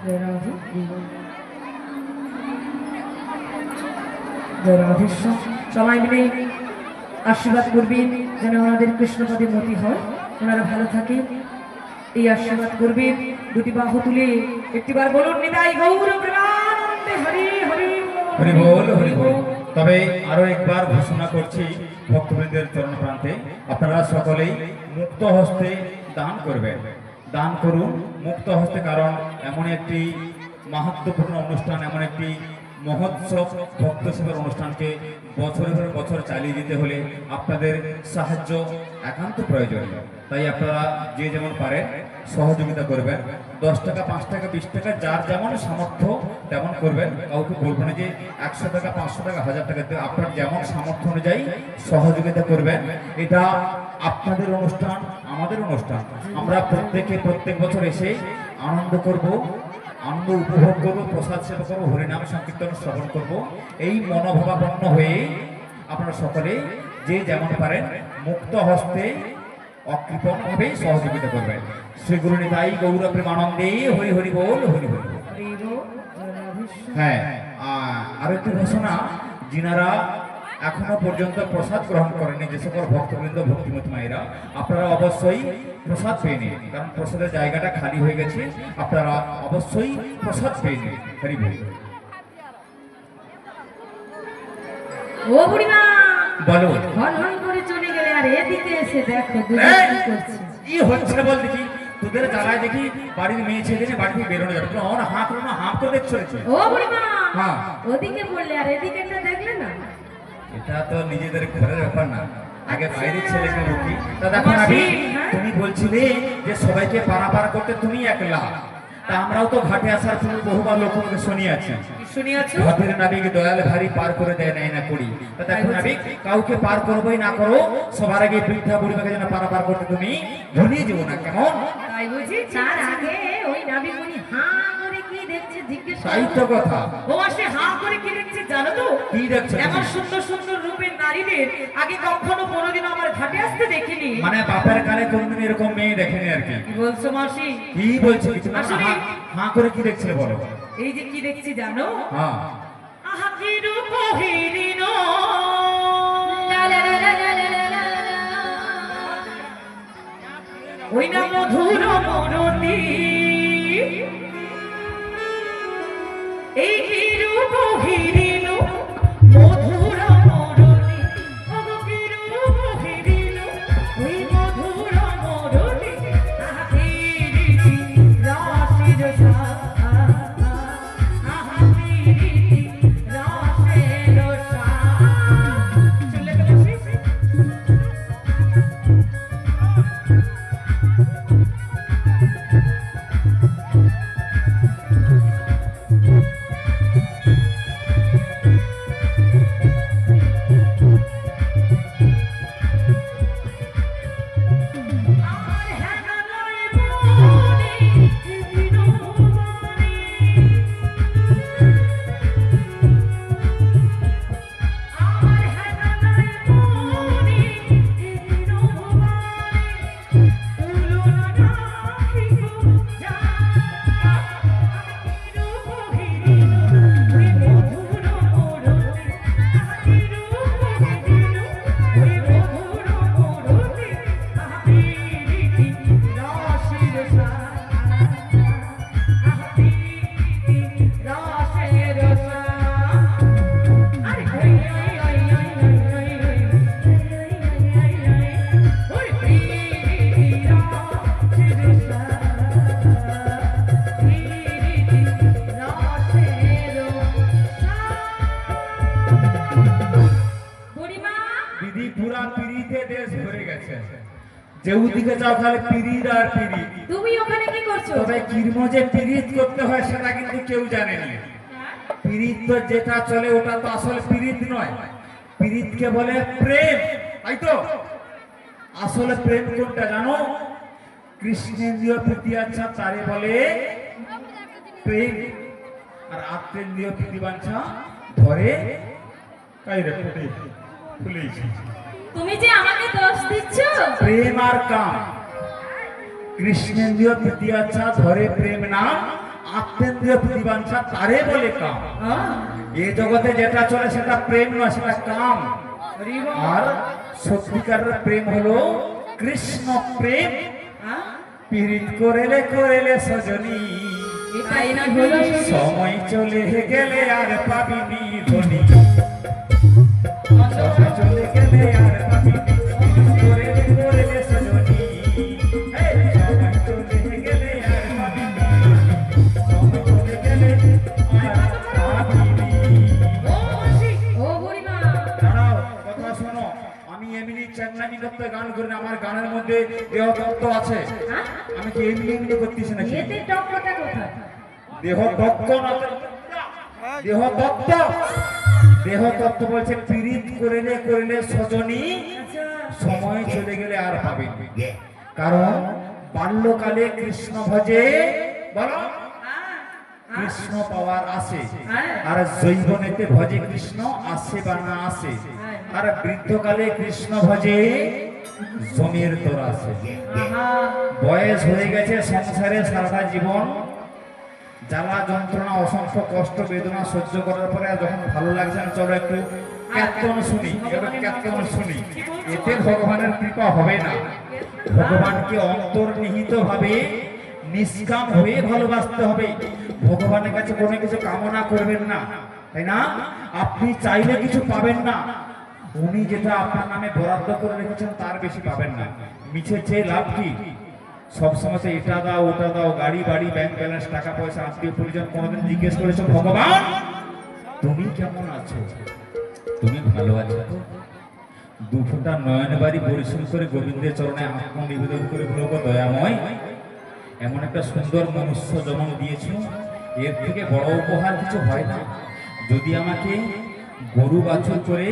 Speaker 3: জয় রাধে, হরি বল। জয় রাধেশ্যাম। সবাই মিলে আশীর্বাদ করবেন যেন ওনাদের কৃষ্ণ পদে মতি হয়, ওনারা ভালো থাকে, এই আশীর্বাদ করবেন। দুটি বাহু তুলে একটিবার বলুন, নিতাই গৌর প্রেমানন্দে হরি হরি
Speaker 2: হরি বল হরি বল তবে আরো একবার ঘোষণা করছি ভক্তবৃন্দের চরণ প্রান্তে আপনারা সকলেই মুক্ত হস্তে দান করবেন, দান করুন মুক্ত হস্তে, কারণ এমন একটি মাহাত্ম্যপূর্ণ অনুষ্ঠান, এমন একটি মহোৎসব ভক্ত সেবার অনুষ্ঠানকে বছরের পর বছর চালিয়ে দিতে হলে আপনাদের সাহায্য একান্ত প্রয়োজনীয়। তাই আপনারা যে যেমন পারেন সহযোগিতা করবেন, 10 টাকা 5 টাকা 20 টাকা যার যেমন সামর্থ্য তেমন করবেন। কাউকে বলবো না যে 100 টাকা 500 টাকা 1000 টাকা, আপনার যেমন সামর্থ্য অনুযায়ী সহযোগিতা করবেন। এটা আপনাদের অনুষ্ঠান, আমাদের অনুষ্ঠান, আমরা প্রত্যেকে প্রত্যেক বছর এসে আনন্দ করব, আনন্দ উপভোগ করবো, প্রসাদ সেবা করবো, হরিনাম সংকীর্তন শ্রবণ করবো। এই মনোভাবাপন্ন হয়ে আপনারা সকলে যে যেমন পারেন মুক্ত হস্তে অকৃপণ ভাবে সহযোগিতা করবেন। শ্রী গুরু নিতাই গৌর প্রেমানন্দে হরি হরি বল, হরি হরি বল।
Speaker 3: হরি বল, রাধেশ্যাম।
Speaker 2: হ্যাঁ, আর একটি ঘোষণা, যিনারা এখনো পর্যন্ত প্রসাদ গ্রহণ করেনি, যে সকল ভক্তবৃন্দ ভক্তিমতী মায়েরা, আপনারা অবশ্যই প্রসাদ পেয়ে নিন, কারণ প্রসাদের জায়গাটা খালি হয়ে গেছে। আপনারা অবশ্যই প্রসাদ পেয়ে নিন। হরি বল।
Speaker 1: ও বুড়িমা,
Speaker 2: বলো।
Speaker 1: হন হন করে চলে গেলে, আর এদিকে এসে দেখো দুজন
Speaker 2: এই,
Speaker 1: কি করছে।
Speaker 2: কি হচ্ছে বল দেখি? তোদের জ্বালায় দেখি বাড়ির মেয়ে ছেলে নিয়ে বাড়ি থেকে বেরোনো যাবে না, হাঁক না হাঁক করে দেখছো।
Speaker 1: ও বুড়িমা,
Speaker 2: হ্যাঁ।
Speaker 1: ওদিকে বললে আর এদিকেটা দেখলে না।
Speaker 2: এটা তো নিজেদের ঘরের ব্যাপার না, আগে বাইরের ছেলেকে রুকি। তা দেখো নাবি, তুমি বলছিলে যে সবাইকে পারাপার করতে তুমি একলা, তা আমরাও তো ঘাটে আসার পূর্বে বহুবার লোককে শুনিয়াছি,
Speaker 3: শুনিয়াছো?
Speaker 2: ঘাটের নাবিক দয়াল ভারী পার করে দেয় নাই না করি। তা দেখো নাবিক, কাউকে পার করবোই না করো, সবার আগে বৃদ্ধা বুড়িমাকে যেন পারাপার করতে তুমি ভুলিয়ে যাবো না, কেমন?
Speaker 3: তাই বুঝি?
Speaker 1: তার আগে ওই নাবিমণি হাঁ করে কি দেখছে জিজ্ঞেস
Speaker 2: তাই
Speaker 1: করো।
Speaker 2: তো কথা।
Speaker 3: ও মাসে হাঁ করে কি দেখছে জানো তো?
Speaker 2: কি দেখছো তুমি?
Speaker 3: এমন সুন্দর সুন্দর রূপের নারীদের আগে কখনো কোনোদিনও আমার ঘাটে আসতে দেখিনি।
Speaker 2: মানে বাপের কালে কোনদিন এরকম মেয়ে দেখেনি আর কি।
Speaker 3: কি বলছো মাসি?
Speaker 2: কি বলছো কিছু না,
Speaker 3: আসলে-
Speaker 2: হাঁ করে কি দেখছিলে বলো?
Speaker 3: এই যে কি দেখছি জানো?
Speaker 2: হ্যাঁ,
Speaker 3: আহা কি রূপ হীরিন,
Speaker 1: লা লা লা লা লা লা লা লা।
Speaker 3: ওই না মধুর মরতি, এই কি রূপ হীরিন, মধুর মরতি, ওগো কি রূপ হীরিন, ওই মধুর মরতি, আহা কি রীতি রাশির সাহা, আহা কি রীতি রাশির সাহা। চলে গেল সে।
Speaker 1: বুড়িমা,
Speaker 2: দিদি পুরা পিড়িতে দেশ ভরে গেছে, যেদিকে যাও খালি পিড়িত আর পিড়িত।
Speaker 1: তুমি ওখানে কি করছো?
Speaker 2: তবে কিরম যে পিড়িত করতে হয় সেটা কিন্তু কেউ জানেনি। পিড়িত তো যেটা চলে ওটা তো আসলে পিড়িত নয়, পিড়িতকে বলে প্রেম, তাই তো? আসলে প্রেম কোনটা জানো? কৃষ্ণেন্দ্রীয় প্রীতি আচ্ছা তারে বলে প্রেম, আর আত্মেন্দ্রীয় প্রীতি বাঞ্ছা ধরে কাইরে ফুটে ফুলেছি।
Speaker 1: তুমি যে আমাকে দোষ দিচ্ছ।
Speaker 2: প্রেম আর কাম, কৃষ্ণেন্দ্রীয় প্রীতি আচ্ছা ধরে প্রেম নাম, আত্মেন্দ্রীয় প্রতিবাঞ্ছা তারে বলে কাম। এই জগতে যেটা চলে সেটা প্রেম নয়, সেটা কাম। আর সত্যিকারের প্রেম হলো কৃষ্ণ প্রেম। পীড়িত করেলে করেলে সজনী,
Speaker 1: এটাই না হলো
Speaker 2: সময় চলে গেলে আর পাবিনি ধনী, সময় চলে গেলে আর পাবিনি, পীড়িত করেলে করেলে সজনী, এই সময় চলে গেলে আর পাবিনি, সময় চলে গেলে আর পাবিনি।
Speaker 1: ও বুড়িমা,
Speaker 2: দাঁড়াও, কথা শোনো। আমি এমনি চ্যাংলামি করতে গান করি না, আমার গানের মধ্যে দেহতত্ত্ব আছে।
Speaker 1: হ্যাঁ?
Speaker 2: আমি কি এমনি এমনি করতেছি নাকি?
Speaker 1: এতে টকটা কোথায়?
Speaker 2: দেহতত্ত্ব না, দেহতত্ত্ব। দেহতত্ত্ব বলছে পীড়িত করিলে করিলে সজনী, সময় চলে গেলে আর পাবেনি। কারণ বাল্যকালে কৃষ্ণ ভজে, বলো কৃষ্ণ পাওয়ার আসে, আর জৈবনেতে ভজে কৃষ্ণ আসে বা না আসে। আর বৃদ্ধকালে কৃষ্ণ ভজে জমির তোর আছে।
Speaker 3: আহা,
Speaker 2: বয়স হয়ে গেছে, সংসারে সারাটা জীবন জ্বালা যন্ত্রণা অসংখ্য কষ্ট বেদনা সহ্য করার পরে আর যখন ভালো লাগছে না, চলো একটু কীর্তন শুনি, কীর্তন শুনি। এতে ভগবানের কৃপা হবে না। ভগবানকে অন্তর্নিহিত ভাবে নিষ্কাম হয়ে ভালোবাসতে হবে। ভগবানের কাছে কোনো কিছু কামনা করবেন না, তাই না? আপনি চাইলে কিছু পাবেন না, উনি যেটা আপনার নামে বরাদ্দ করে রেখেছেন তার বেশি পাবেন না। মিছে চেয়ে লাভ কি? সবসময় তো এটা দাও ওটা দাও, গাড়ি বাড়ি ব্যাংক ব্যালেন্স টাকা পয়সা আত্মীয় পরিজন কোনোদিন জিজ্ঞেস করেছো ভগবান তুমি কেমন আছো, তুমি ভালো আছো তো? দু ফোঁটা নয়ন বাড়ি পরিশ্রম করে গোবিন্দের চরণে আত্ম নিবেদন করে বলবো দয়াময় এমন একটা সুন্দর মনুষ্য জন্ম দিয়েছো, এর থেকে বড় উপহার কিছু হয় না। যদি আমাকে গরু বাছুর করে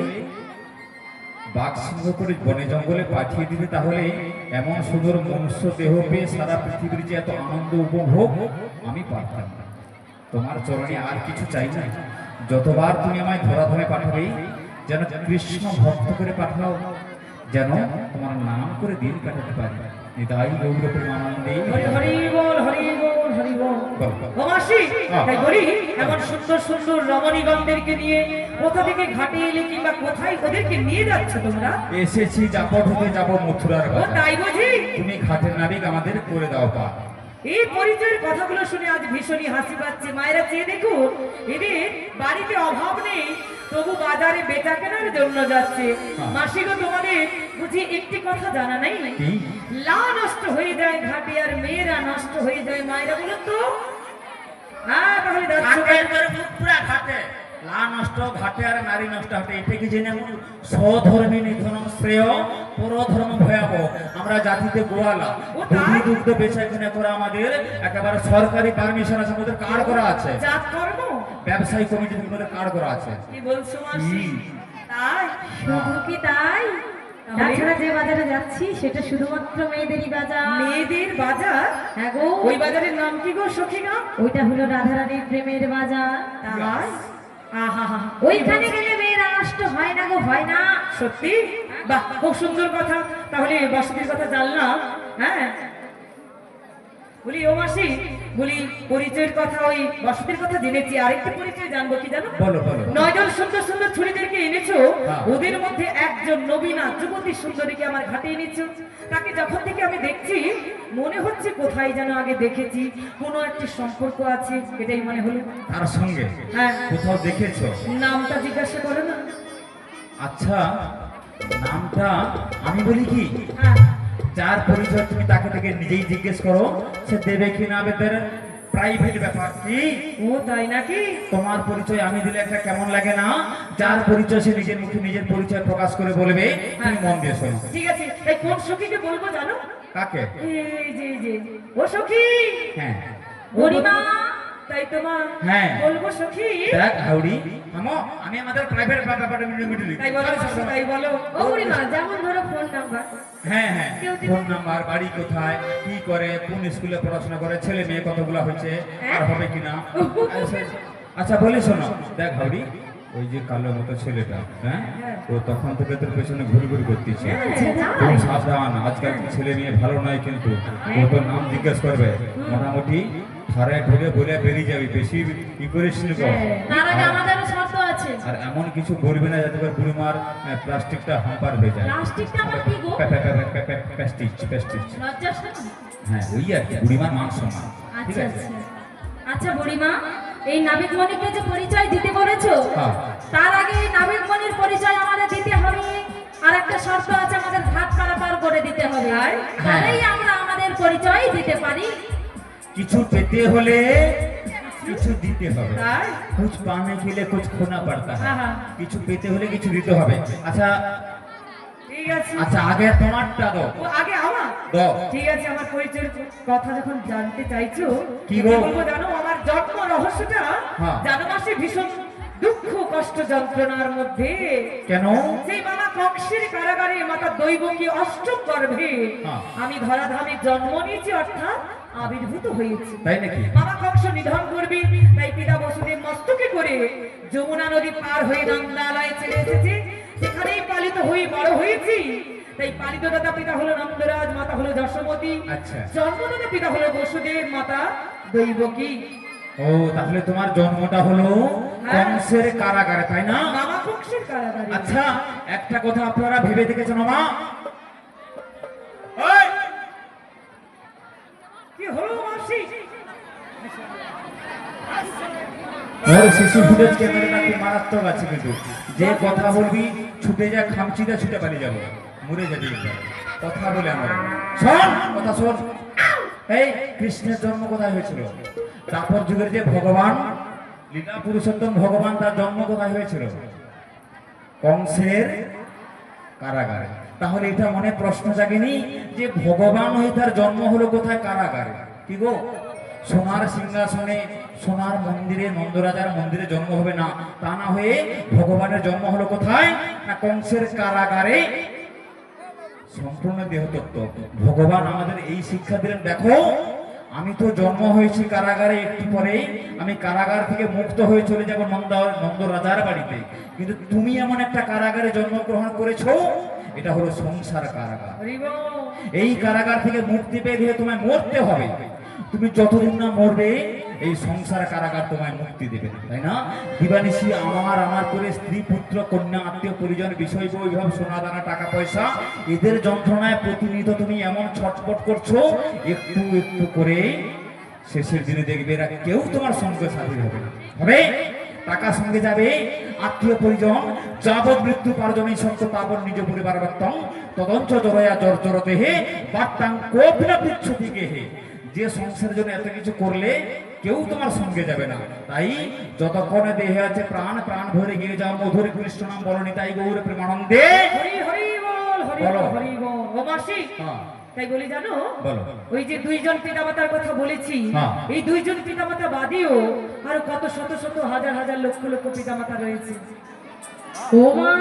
Speaker 2: বাঘ সিংহ করে বনে জঙ্গলে পাঠিয়ে দিবে, তাহলে এমন সুন্দর মনুষ্য দেহ পেয়ে সারা পৃথিবীর যে এত আনন্দ উপভোগ আমি পারতাম না। তোমার চরণে আর কিছু চাই না। যতবার তুমি আমায় ধরাধামে পাঠাবে, যেন কৃষ্ণ ভক্ত করে পাঠাও, যেন তোমার নাম করে দিন কাটাতে পারি। নিতাই গৌর প্রেমানন্দে।
Speaker 3: হরি হরি বল, হরি বল, হরি বল। ও মাসি, তাই বলি এমন সুন্দর সুন্দর রমণীগণদেরকে নিয়ে কোথা থেকে ঘাটে এলে কিংবা কোথায় ওদেরকে নিয়ে যাচ্ছ তোমরা?
Speaker 2: এসেছি জাপট হতে যাবো মথুরার
Speaker 3: ও
Speaker 2: বাজার।
Speaker 3: তাই বুঝি?
Speaker 2: তুমি ঘাটের নাবিক, আমাদের করে দাও পা।
Speaker 3: এই পরিচয়ের কথাগুলো শুনে আজ ভীষণই হাসি পাচ্ছে। মায়েরা চেয়ে দেখুন, এদের বাড়িতে অভাব নেই, তবু বাজারে বেচা কেনার জন্য যাচ্ছে। মাসিগো, তোমাদের বুঝি একটি কথা জানা নেই?
Speaker 2: কি?
Speaker 3: লা নষ্ট হয়ে যায় ঘাটে আর মেয়েরা নষ্ট হয়ে যায়। মায়েরা বলুন তো। হ্যাঁ, তাহলে যাচ্ছ
Speaker 2: ঘাটে লা নষ্ট ঘাটে আর নারী নষ্ট হতে, এটা কি জেনে স্বধর্মী নিধন শ্রেয় পরধর্ম ভয়াবহ। আমরা জাতিতে গোয়ালা, দুধ দুগ্ধ বেচা কিনা করে আমাদের একেবারে সরকারি পারমিশন আছে, আমাদের কার্ড করা আছে,
Speaker 3: জাত কর্ম
Speaker 2: ব্যবসায়ী কমিটির মধ্যে কার্ড করা আছে।
Speaker 3: কি বলছো মাসি? তাই?
Speaker 1: শুধু কি তাই? তাছাড়া যে বাজারে যাচ্ছি সেটা শুধুমাত্র মেয়েদেরই বাজার।
Speaker 3: মেয়েদের বাজার?
Speaker 1: হ্যাঁ গো,
Speaker 3: ওই বাজারের নাম কি গো সখী গা?
Speaker 1: ওইটা হলো রাধারানীর প্রেমের বাজার।
Speaker 3: তাই? আহা হা,
Speaker 1: ওইখানে গেলে মেয়েরা নষ্ট হয় না গো, হয় না।
Speaker 3: সত্যি? বাহ, খুব সুন্দর কথা। তাহলে বসতির কথা জানলাম। হ্যাঁ, বলি ও মাসি, বলি পরিচয়ের কথা, ওই বসতির কথা জেনেছি, আরেকটা পরিচয় জানবো। কি জানো?
Speaker 2: বলো বলো।
Speaker 3: 9 জন সুন্দর সুন্দর ছুরিদেরকে এনেছো,
Speaker 2: হ্যাঁ।
Speaker 3: ওদের মধ্যে একজন নবীনা যুবতী সুন্দরীকে আমার ঘাটে এনেছো। তাকে যখন থেকে আমি দেখছি মনে হচ্ছে কোথায় যেন আগে দেখেছি, কোনো একটা সম্পর্ক আছে, এটাই মনে হলো।
Speaker 2: তার সঙ্গে
Speaker 3: হ্যাঁ,
Speaker 2: কোথাও দেখেছো?
Speaker 3: নামটা জিজ্ঞাসা করো না।
Speaker 2: আচ্ছা, নামটা আমি বলি কি?
Speaker 3: হ্যাঁ,
Speaker 2: যার পরিচয় তুমি তাকে থেকে নিজেই জিজ্ঞেস করো, সে দেবে কি না বেদের প্রাইভেট ব্যাপার। কি
Speaker 3: ও তাই নাকি?
Speaker 2: তোমার পরিচয় আমি দিলে একটা কেমন লাগে না? যার পরিচয় সে নিজের মুখে নিজের পরিচয় প্রকাশ করে বলবে, তুমি মন দিয়ে শোনো।
Speaker 3: ঠিক আছে, এই কোন সখীকে বলবো জানো?
Speaker 2: কাকে?
Speaker 3: এই যে যে ও সখী।
Speaker 2: হ্যাঁ
Speaker 1: গরিমা,
Speaker 3: তাই তোমার
Speaker 2: হ্যাঁ।
Speaker 3: বলবো সখী?
Speaker 2: দেখ হাউড়ি, আমি আমাদের প্রাইভেট ব্যাপারটা মিডিল।
Speaker 3: তাই বলো মাসি, তাই বলো।
Speaker 1: ও গরিমা, যেমন ধরো ফোন নাম্বার।
Speaker 2: হ্যাঁ হ্যাঁ, ফোন নাম্বার, বাড়ি কোথায়, কি করে, কোন স্কুলে পড়াশোনা করে, ছেলে মেয়ে কতগুলো হয়েছে, আর হবে কিনা। আচ্ছা বলি শোনো, দেখ হাউড়ি, ওই যে কালো মতো ছেলেটা, হ্যাঁ, ও তখন থেকে তোর পেছনে ঘুরি ঘুরি করতেছে। খুব সাবধান, আজকাল ছেলে মেয়ে ভালো নয়, কিন্তু ও তোর নাম জিজ্ঞেস করবে, মোটামুটি ধারে ঢুকে বলে বেরিয়ে যাবি, বেশি ই করিস নি তো।
Speaker 1: তার আগে আমাদেরও শর্ত আছে।
Speaker 2: আর এমন কিছু করবি না যাতে করে বুড়িমার প্লাস্টিকটা হাম্পার হয়ে যায়।
Speaker 1: প্লাস্টিকটা আবার কি গো?
Speaker 2: প্যাস্টিচ প্যাস্টিচ,
Speaker 1: লজ্জা শোনো।
Speaker 2: হ্যাঁ ওই আর কি, বুড়িমার মান সম্মান। ঠিক
Speaker 1: আচ্ছা
Speaker 2: আছে?
Speaker 1: আচ্ছা আচ্ছা বুড়িমা, এই নাবিকমণিকে যে পরিচয় দিতে বলেছো,
Speaker 2: হ্যাঁ।
Speaker 1: তার আগে এই নাবিকমণির পরিচয় আমাদের দিতে হবে। আর একটা শর্ত আছে, আমাদের ঘাট পারাপার করে দিতে হবে, তাহলেই আমরা আমাদের পরিচয় দিতে পারি।
Speaker 2: কিছু পেতে হলে কিছু দিতে হবে।
Speaker 3: তাই?
Speaker 2: কুছ পানে के लिए कुछ खोना पड़ता है।
Speaker 3: হ্যাঁ।
Speaker 2: কিছু পেতে হলে কিছু দিতে হবে। আচ্ছা
Speaker 3: ঠিক আছে।
Speaker 2: আচ্ছা, আগে তোমারটা দাও।
Speaker 3: ও আগে আমার?
Speaker 2: দাও।
Speaker 3: ঠিক আছে, আমার পরিচয়ের কথা যখন জানতে চাইছো,
Speaker 2: কি গো?
Speaker 3: বলবো জানো? আমার জন্ম রহস্যটা
Speaker 2: হ্যাঁ।
Speaker 3: জানো মাসে ভীষণ দুঃখ কষ্ট যন্ত্রণার মধ্যে।
Speaker 2: কেন?
Speaker 3: সেই মামা কংসের কারাগারে মাতা দৈবকী অষ্টম গর্ভে
Speaker 2: হ্যাঁ।
Speaker 3: আমি ধরাধামে জন্ম নিয়েছি, অর্থাৎ আবির্ভূত হয়েছি।
Speaker 2: তাই নাকি?
Speaker 3: মামা কংস নিধন করবে, তাই পিতা বসুদেব মস্তকে করে যমুনা নদী পার হয়ে নন্দালয়ে চলে এসেছে। সেখানেই পালিত হয়ে বড় হয়েছি। তাই পালিতদাতা পিতা হলো নন্দরাজ, মাতা হলো যশোমতী।
Speaker 2: আচ্ছা।
Speaker 3: জন্মদাতা পিতা হলো বসুদেব, মাতা দৈবকী।
Speaker 2: ও তাহলে তোমার জন্মটা হলো
Speaker 3: হ্যাঁ।
Speaker 2: কংসের কারাগারে, তাই না?
Speaker 3: মামা কংসের কারাগারে।
Speaker 2: আচ্ছা, একটা কথা আপনারা ভেবে দেখেছেন মা? ওই,
Speaker 3: কি হলো মাসি?
Speaker 2: ওর শিশু ফুটেজ ক্যামেরাটা কি মারাত্মক আছে, কিন্তু যে কথা বলবি ছুটে যা, খামচিতে ছুটে পালিয়ে যাবো, মরে যাবি একবার। কথা বলে আমার শোন, কথা শোন। এই কৃষ্ণের জন্ম কোথায় হয়েছিল? তারপর যুগের যে ভগবান লীলা পুরুষোত্তম ভগবান, তার জন্ম কোথায় হয়েছিল? কংসের কারাগারে। তাহলে এটা মনে প্রশ্ন জাগেনি যে ভগবান হয়ে তার জন্ম হলো কোথায়? কারাগারে। কি গো, সোনার সিংহাসনে সোনার মন্দিরে নন্দরাজার মন্দিরে জন্ম হবে না, তা না হয়ে ভগবানের জন্ম হলো কোথায়? না কংসের কারাগারে। সম্পূর্ণ দেহতত্ত্ব। ভগবান আমাদের এই শিক্ষা দিলেন, দেখো আমি তো জন্ম হয়েছি কারাগারে, একটু পরে আমি কারাগার থেকে মুক্ত হয়ে চলে যাব নন্দ রাজার বাড়িতে, কিন্তু তুমি এমন একটা কারাগারে জন্মগ্রহণ করেছো, এটা হলো সংসার কারাগার। এই কারাগার থেকে মুক্তি পেয়ে দিয়ে তোমায় মরতে হবে। তুমি যতদিন না মরবে এই সংসার কারাগার তোমায় মুক্তি দেবে, তাই না? দিবানিশি আমার করে স্ত্রী পুত্র কন্যা আত্মীয় পরিজন বিষয় বৈভব সোনা দানা টাকা পয়সা এদের যন্ত্রণায় প্রতিনিয়ত তুমি এমন ছটফট করছো, একটু একটু করে শেষের দিনে দেখবে এরা কেউ তোমার সঙ্গে সাথী হবে না। হবে টাকা সঙ্গে যাবে, আত্মীয় পরিজন যাবৎ মৃত্যু পারজনী সন্ত তাবন নিজ পরিবার বার্তং তদঞ্চ জরয়া জর্জরতে হে বার্তাং কোপিনা পিচ্ছতি হে। যে সংসারের জন্য এত কিছু করলে কেউ তোমার সঙ্গে যাবে না। তাই যতক্ষণে দেহে আছে প্রাণ, প্রাণ ভরে গিয়ে যাও মধুর কৃষ্ণ নাম বলনি, তাই গৌর প্রেমানন্দে
Speaker 3: হরি হরি বল, হরি
Speaker 2: বলো।
Speaker 3: বল, হরি বল। ও মাসি,
Speaker 2: হ্যাঁ,
Speaker 3: তাই বলি জানো,
Speaker 2: বলো।
Speaker 3: ওই যে দুইজন পিতামাতার কথা বলেছি,
Speaker 2: হ্যাঁ।
Speaker 3: এই দুইজন পিতামাতা বাদেও আরো কত শত শত হাজার হাজার লক্ষ লক্ষ পিতামাতা রয়েছে।
Speaker 1: ও মা,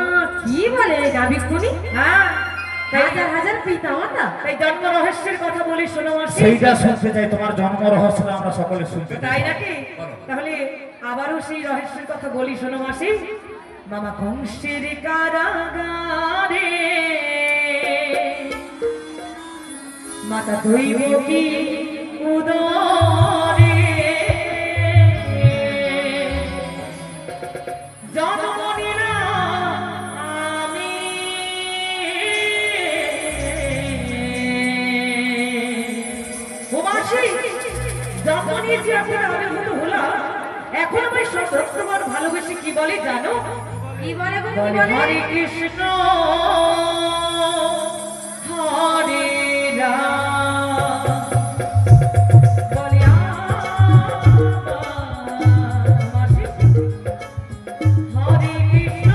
Speaker 1: কি বলে নাবিকমণি?
Speaker 3: হ্যাঁ, তাই
Speaker 1: হাজার হাজার পিতা মাতা?
Speaker 3: তাই জন্ম রহস্যের কথা বলি শোনো মাসি।
Speaker 2: সেইটা শুনতে চাই, তোমার জন্ম রহস্য আমরা সকলে শুনতে চাই।
Speaker 3: তাই নাকি?
Speaker 2: বলো।
Speaker 3: তাহলে আবারও সেই রহস্যের কথা বলি শোনো মাসি। মামা কংসের কারাগারে মাতা দৈবকী উদরে জন্ম নিলাম আমি। ও মাসি, জন্ম নিয়েছি আপনার আগের মতো হলাম, এখন আমার সব ভক্তগণ ভালোবেসে কি বলে জানো?
Speaker 1: কি বলে গো, কি
Speaker 3: বলে
Speaker 1: বলে?
Speaker 3: হরে কৃষ্ণ হরে রাম, বলে মাসি হরে কৃষ্ণ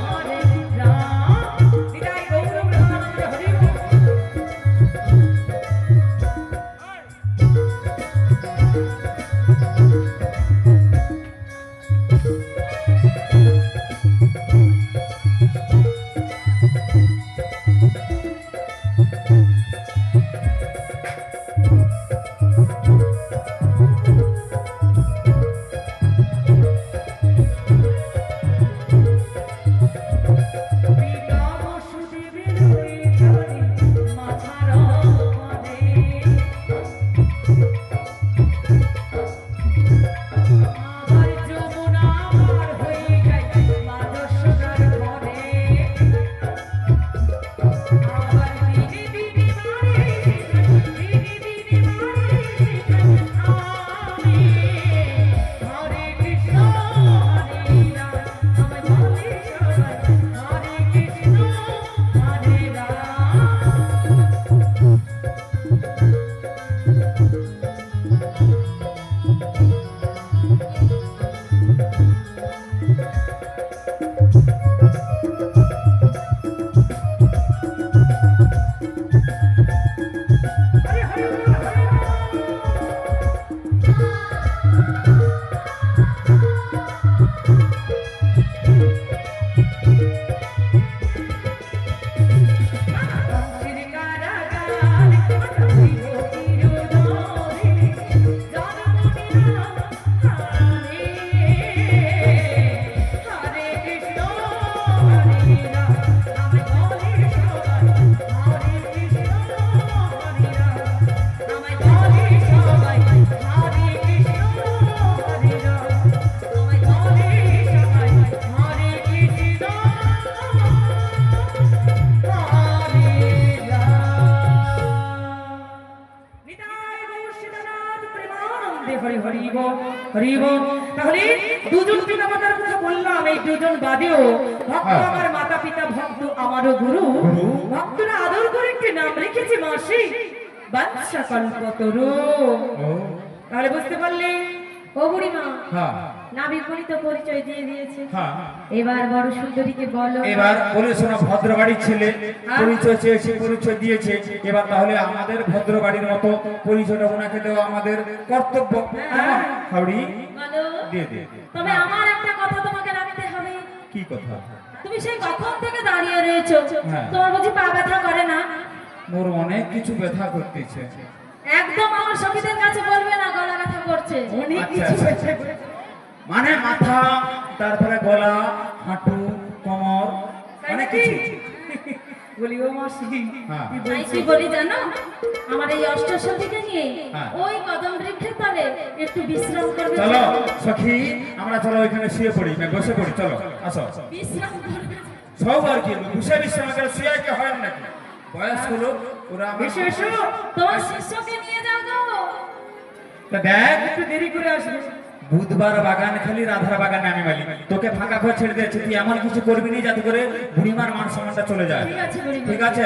Speaker 3: হরে রাম, নিতাই গৌর প্রেমানন্দে হরি বল। হরিব। তাহলে দুজন পিতামাতার কথা বললাম, এই দুজন বাদেও ভক্ত
Speaker 2: হ্যাঁ।
Speaker 3: আমার মাতা পিতা, ভক্ত আমারও গুরু।
Speaker 2: গুরু।
Speaker 3: ভক্তরা আদর করে একটি নাম রেখেছে মাসি, বাদশা কল্পতরু।
Speaker 2: ও
Speaker 3: তাহলে বুঝতে পারলে?
Speaker 1: ও বুড়িমা,
Speaker 2: হ্যাঁ
Speaker 1: নাবিক মনি তো পরিচয় দিয়ে দিয়েছে,
Speaker 2: হ্যাঁ
Speaker 1: এবার বড় সুন্দরীকে বলো।
Speaker 2: এবার বলে শোনো, ভদ্রবাড়ির ছেলে পরিচয় চেয়েছে, পরিচয় দিয়েছে, এবার তাহলে আমাদের ভদ্রবাড়ির মতো পরিচয়টা ওনাকে দেওয়া আমাদের কর্তব্য। কেমন? হাওড়ি
Speaker 1: বলো।
Speaker 2: দিয়ে দিয়ে।
Speaker 1: তবে আমার একটা কথা তোমাকে রাখতে হবে।
Speaker 2: কি কথা?
Speaker 1: তুমি সেই কখন থেকে দাঁড়িয়ে রয়েছো,
Speaker 2: হ্যাঁ।
Speaker 1: তোমার বুঝি পা ব্যথা করে না?
Speaker 2: মোর অনেক কিছু ব্যথা করতেছে।
Speaker 1: একদম আমার সখীদের কাছে বলবে না গলা ব্যথা করছে।
Speaker 3: অনেক
Speaker 2: আচ্ছা,
Speaker 3: কিছু
Speaker 2: আচ্ছা।
Speaker 3: হয়েছে।
Speaker 2: মানে মাথা, তারপরে গলা, হাঁটু, কোমর,
Speaker 3: তাই
Speaker 2: অনেক
Speaker 3: নাকি?
Speaker 2: কিছু।
Speaker 3: বলি ও মাসি,
Speaker 2: হ্যাঁ।
Speaker 3: কি
Speaker 1: তাই
Speaker 3: বলছি?
Speaker 1: কি বলি জানো, আমার এই অষ্টসখীকে নিয়ে
Speaker 2: হ্যাঁ।
Speaker 1: ওই কদম বৃক্ষের তলে একটু বিশ্রাম করবে।
Speaker 2: চলো সখী, আমরা চলো ওইখানে শুয়ে পড়ি, বসে পড়ি, চলো আসো।
Speaker 1: বিশ্রাম করবে।
Speaker 2: সব আর কি বসে বিশ্রাম করে শুয়ে কি হয় নাকি? বয়স হলো ওরা আমার-
Speaker 3: এসো এসো,
Speaker 1: তোমার শিষ্যকে নিয়ে যাও গো।
Speaker 2: তা দেখ,
Speaker 3: একটু দেরি করে আসবে।
Speaker 2: বুধবার বাগান খালি, রাধার বাগানে আমি মালি। তোকে ফাঁকা ঘর ছেড়ে দিয়েছি, তুই এমন কিছু করবি না যাতে করে বুড়িমার মান সম্মানটা চলে যায়।
Speaker 1: ঠিক আছে বুড়িমা।
Speaker 2: ঠিক আছে?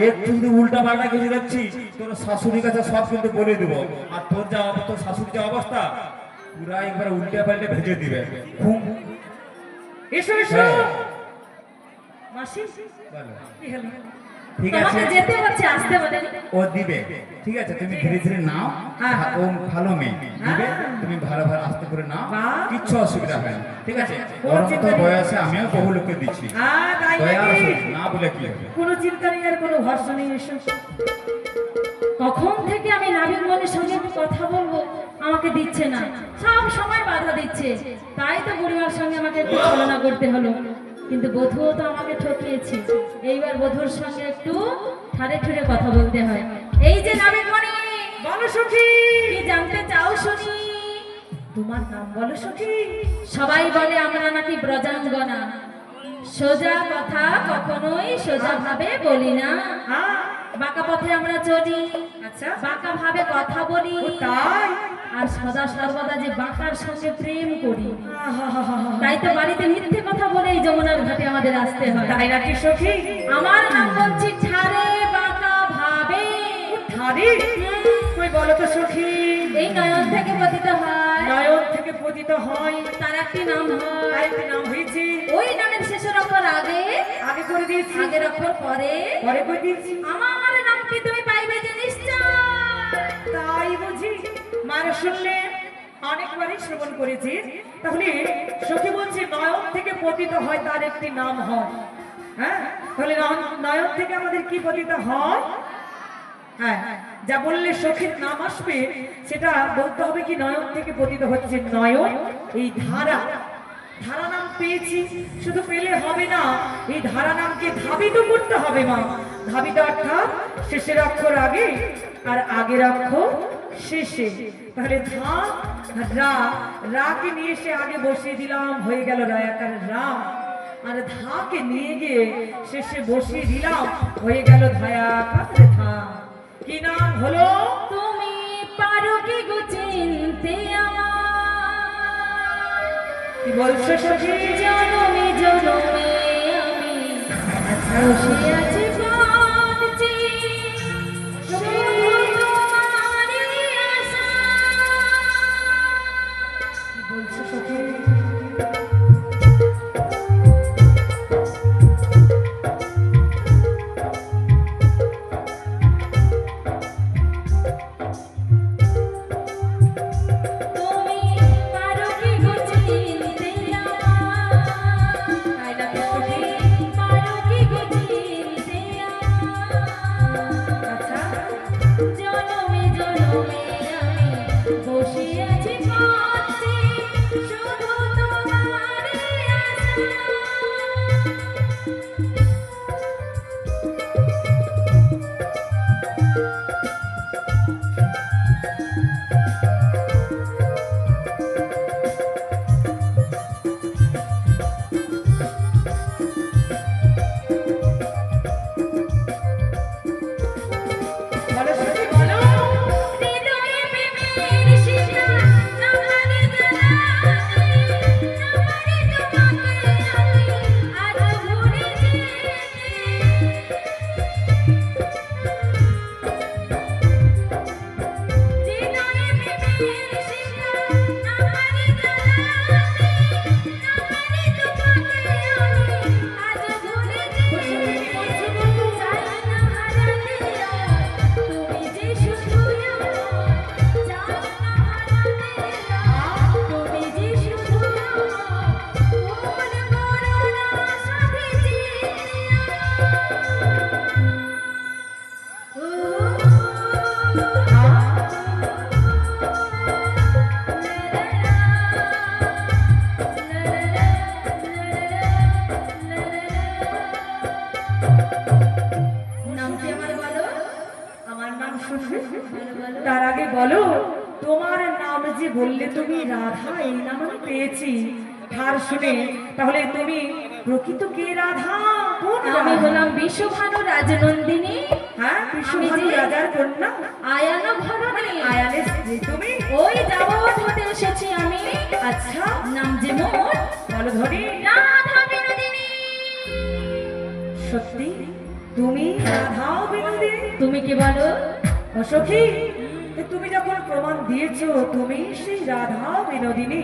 Speaker 2: একটু যদি উল্টা পাল্টা কিছু দেখছি, তোর শাশুড়ির কাছে সব কিন্তু বলে দেবো। আর তোর যা তোর শাশুড়ির যা অবস্থা, পুরা একবার উল্টে পাল্টে ভেজে দিবে। ঘুম।
Speaker 3: এসো এসো।
Speaker 2: হ্যাঁ।
Speaker 3: মাসি,
Speaker 2: বলো।
Speaker 3: কি হলো?
Speaker 2: ঠিক আছে,
Speaker 1: তোমাকে যেতে হচ্ছে, আসতে বলে।
Speaker 2: ও দিবে। ঠিক আছে, তুমি ধীরে ধীরে নাও।
Speaker 3: হ্যাঁ।
Speaker 2: ও ভালো মেয়ে দিবে,
Speaker 3: হ্যাঁ।
Speaker 2: তুমি ভালো ভালো আস্তে করে নাও,
Speaker 3: বাহ।
Speaker 2: কিচ্ছু অসুবিধা হয় না। ঠিক আছে?
Speaker 3: কোনো
Speaker 2: ওর
Speaker 3: চিন্তা
Speaker 2: মতো
Speaker 3: নেই।
Speaker 2: বয়সে আমিও বহু লোককে দিচ্ছি।
Speaker 3: তাই
Speaker 2: দয়ার
Speaker 3: নাকি?
Speaker 2: সহিত না বলে কি হবে?
Speaker 3: কোনো চিন্তা নেই আর কোনো ভরসা নেই। এসো।
Speaker 1: কখন থেকে আমি নাবিক মনির সঙ্গে একটু কথা বলবো, আমাকে দিচ্ছে না, সব সময় বাধা দিচ্ছে। তাই তো বুড়িমার সঙ্গে আমাকে একটু ছলনা করতে হলো। কিন্তু বধুও তো আমাকে ঠকিয়েছে, এইবার বধুর সঙ্গে একটু ঠারে ঠুরে কথা বলতে হয়। এই যে নাবিক মনি,
Speaker 3: বলো সখী,
Speaker 1: কি জানতে চাও শুনি?
Speaker 3: তোমার নাম বলো সখী।
Speaker 1: সবাই বলে আমরা নাকি ব্রজাঙ্গনা, সোজা কথা কখনোই সোজা ভাবে বলি না।
Speaker 3: হ্যাঁ,
Speaker 1: বাঁকা পথে আমরা চলি,
Speaker 3: আচ্ছা।
Speaker 1: বাঁকা ভাবে কথা বলি,
Speaker 3: ও তাই?
Speaker 1: আর সদা সর্বদা যে বাঁকার সঙ্গে প্রেম করি।
Speaker 3: আহাহাহা।
Speaker 1: তাই তো বাড়িতে মিথ্যে কথা বলে এই যমুনার ঘাটে আমাদের আসতে হয়।
Speaker 3: তাই নাকি সখী?
Speaker 1: আমার নাম বলছি ঠারে বাঁকা ভাবে।
Speaker 3: ঠারি? কই বলো তো সখী।
Speaker 1: এই নয়ন থেকে পতিত হয়,
Speaker 3: নয়ন থেকে পতিত হয়,
Speaker 1: তার একটি নাম হয়।
Speaker 3: তার একটি নাম হয়েছে।
Speaker 1: ওই নামের শেষের অক্ষর আগে,
Speaker 3: আগে করে দিয়েছি,
Speaker 1: আগের অক্ষর পরে।
Speaker 3: পরে করে দিয়েছি।
Speaker 1: আমার নাম কি তুমি পাইবে যে নিশ্চয়।
Speaker 3: তাই বুঝি? মানে শুনলে অনেকবারই শ্রবণ করেছি। তাহলে সখী বলছে নয়ন থেকে পতিত হয়, তার একটি নাম হয়। হ্যাঁ, তাহলে নয়ন থেকে আমাদের কি পতিত হয়? হ্যাঁ, যা বললে সখীর নাম আসবে সেটা বলতে হবে কি নয়ন থেকে পতিত হচ্ছে নয়ন। এই ধারা, ধারা নাম পেয়েছি, শুধু পেলে হবে না, এই ধারা নামকে ধাবিত করতে হবে মা। ধাবিত অর্থাৎ শেষের অক্ষর আগে আর আগের অক্ষর শেষে। তাহলে ধা রা, রাকে নিয়ে এসে আগে বসিয়ে দিলাম, হয়ে গেল রায়াকার রাম। আর ধাকে নিয়ে গিয়ে শেষে বসিয়ে দিলাম, হয়ে গেল ধায়াকার ধা। কি নাম হলো?
Speaker 1: তুমি পারো কি গো চিনতে আমার?
Speaker 3: কি বলছো সখী?
Speaker 1: জনমে জনমে আমি বসে আছি ভাবছি, শুধু তোমারই আশা।
Speaker 3: কি বলছো সখী?
Speaker 1: তুমি পারো কি গো চিনতে আমার?
Speaker 3: তাই নাকি সখী?
Speaker 1: পারো কি গো চিনতে
Speaker 3: শুনবে? তার আগে বলো, তোমার নাম যে বললে তুমি রাধা, এই নাম আমি পেয়েছি ধার শুনে। তাহলে তুমি প্রকৃত কে রাধা? কোন
Speaker 1: আমি
Speaker 3: রাধা?
Speaker 1: হলাম বিশ্বভানু রাজনন্দিনী,
Speaker 3: হ্যাঁ, বিশ্বভানু
Speaker 1: আমি যে-
Speaker 3: রাজার কন্যা,
Speaker 1: আয়ান ঘরণী।
Speaker 3: আয়ানের স্ত্রী তুমি।
Speaker 1: ওই যাবৎ হতে এসেছি আমি।
Speaker 3: আচ্ছা,
Speaker 1: নাম যে মোর
Speaker 3: বলো ধরি,
Speaker 1: রাধা বিনোদিনী।
Speaker 3: সত্যি তুমি রাধা বিনোদিনী?
Speaker 1: তুমি কি বলো?
Speaker 3: ও সখী, তুমি যখন প্রমাণ দিয়েছো তুমি সেই রাধা বিনোদিনী,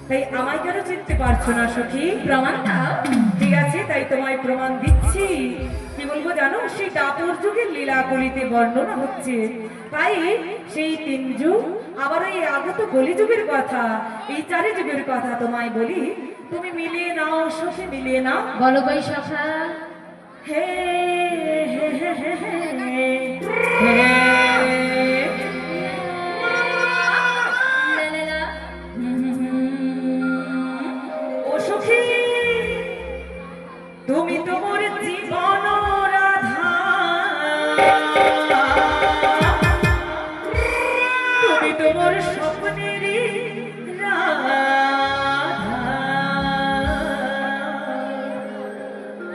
Speaker 3: তাই আমায় কেন চিনতে পারছো না সখী?
Speaker 1: প্রমাণ দাও।
Speaker 3: ঠিক আছে, তাই তোমায় প্রমাণ দিচ্ছি। কি বলবো জানো, সেই দাপর যুগের লীলাকলিতে বর্ণনা হচ্ছে, তাই সেই 3 যুগ আবার এই আগত কলি যুগের কথা, এই 4 যুগের কথা তোমায় বলি। তুমি মিলিয়ে নাও সখী, মিলিয়ে নাও।
Speaker 1: বলো বৈশাখা।
Speaker 3: হে হে হে হে হে হে।
Speaker 1: লা লা লা।
Speaker 3: ও সখী, তুমি তো মোর জীবন রাধা, তুমি তো মোর স্বপ্নেরই রাধা।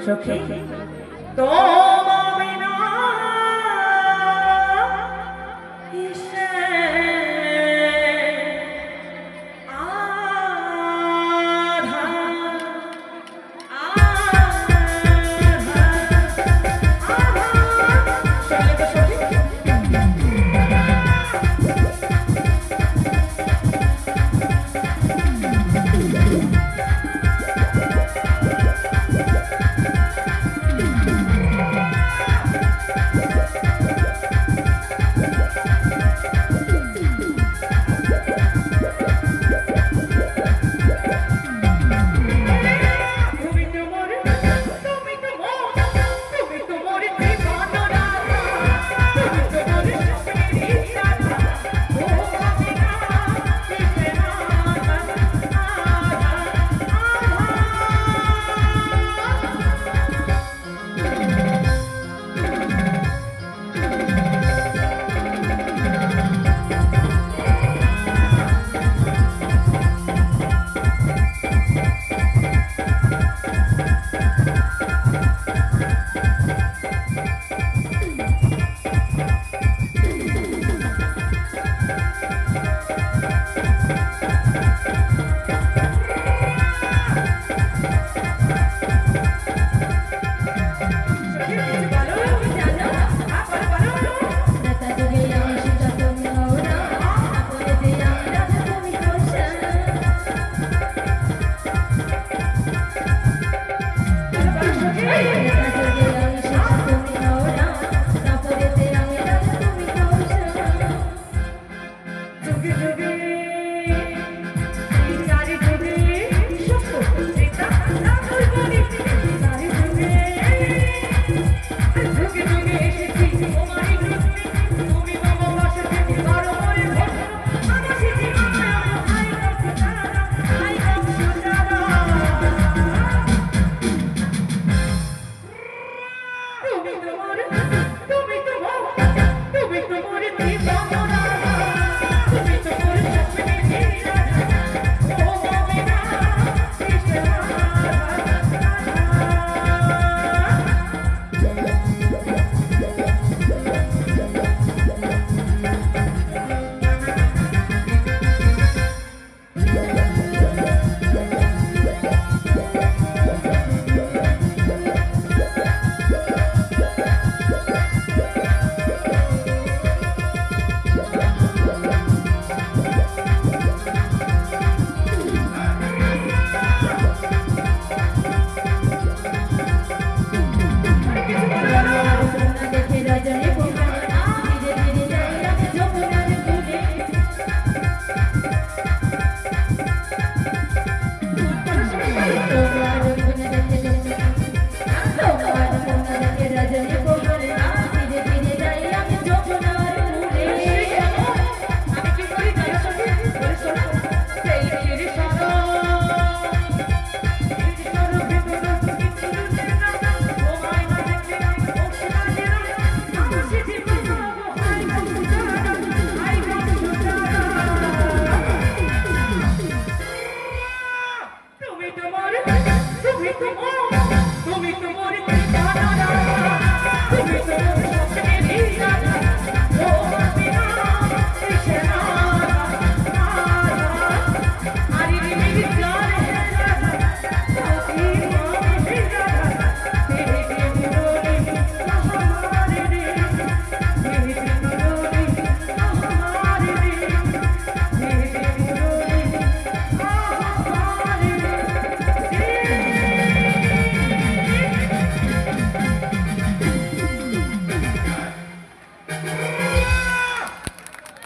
Speaker 3: সখী, তোমা বিনা কিসে আধা,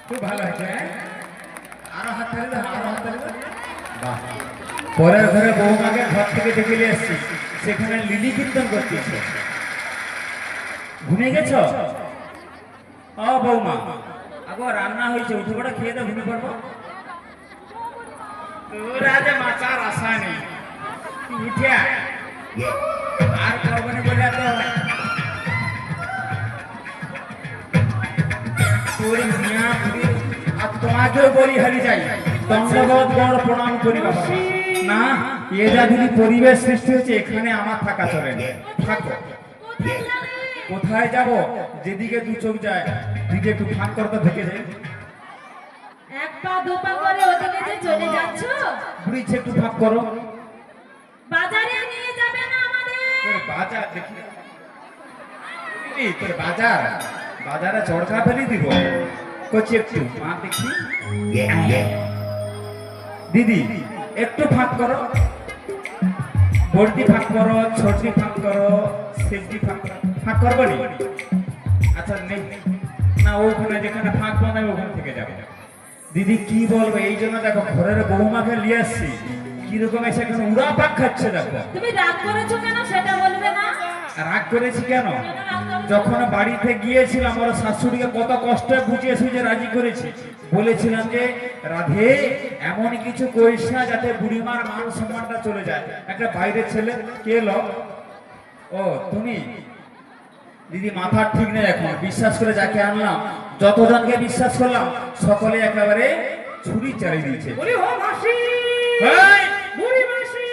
Speaker 2: খুব ভালো হয়েছে, হ্যাঁ? আরো হাত তালি দাও, আরো হাত তালি দাও। বাহ। পরের ঘরে বৌমাকে ঘর থেকে ডেকে নিয়ে এসছি, সেখানে লিলি কীর্তন করতেছে। ঘুমিয়ে গেছ? ও বৌমা, আগো রান্না হয়েছে, উঠে পড়া খেয়ে দাও, ঘুমিয়ে পড়বো। তোর আজ মাচার আশা নেই, তুই উঠে আয়। আর করবনি বলে তো তোর মিয়া আর তোমাকেও বলি হারি যাই, দণ্ডবোধ বড় প্রণাম করি বাবা। না, এ যা যদি পরিবেশ সৃষ্টি হচ্ছে, এখানে আমার থাকা চলে না। থাকো। কোথায় যাব? যেদিকে দু চোখ যায়, দিকে একটু ফাঁক করতে ঢুকে যাই।
Speaker 1: এক পা দু পা করে ওদিকে যে চলে যাচ্ছ,
Speaker 2: বুড়িছে একটু ফাঁক করো।
Speaker 1: বাজারে নিয়ে যাবে না আমাদের?
Speaker 2: তোর বাজার দেখি, তোর বাজার, বাজারে চড়কা ফেলি দিব। করছি একটু মা দেখি। দিদি একটু ফাঁক করো, বড়দি ফাঁক করো, ছোটদি ফাঁক করো, শেষদি ফাঁক করো। ফাঁক করবো নি? আচ্ছা নেই না, ওখানে যেখানে ফাঁক বানাবে ওখান থেকে যাবে। দিদি কি বলবো, এই জন্য দেখো ঘরের বৌমাকে নিয়ে আসছি, কিরকম এসে এখন উড়া পাক খাচ্ছে দেখো।
Speaker 1: তুমি রাগ করেছো কেন সেটা বলবে না?
Speaker 2: রাগ করেছি কেন? যখন বাড়িতে গিয়েছিলাম আমার শাশুড়িকে কত কষ্টে বুঝিয়ে সুঝে রাজি করেছি, বলেছিলাম যে রাধে এমন কিছু করিস না যাতে বুড়িমার মান সম্মানটা চলে যায়। একটা বাইরের ছেলে কে এলো? ও তুমি? দিদি মাথা ঠিক নেই এখন, বিশ্বাস করে যাকে আনলাম, যতজনকে বিশ্বাস করলাম সকলে একেবারে ছুরি চালিয়ে দিয়েছে।
Speaker 3: বলি ও মাসি,
Speaker 2: এই!
Speaker 3: বুড়ি মাসি,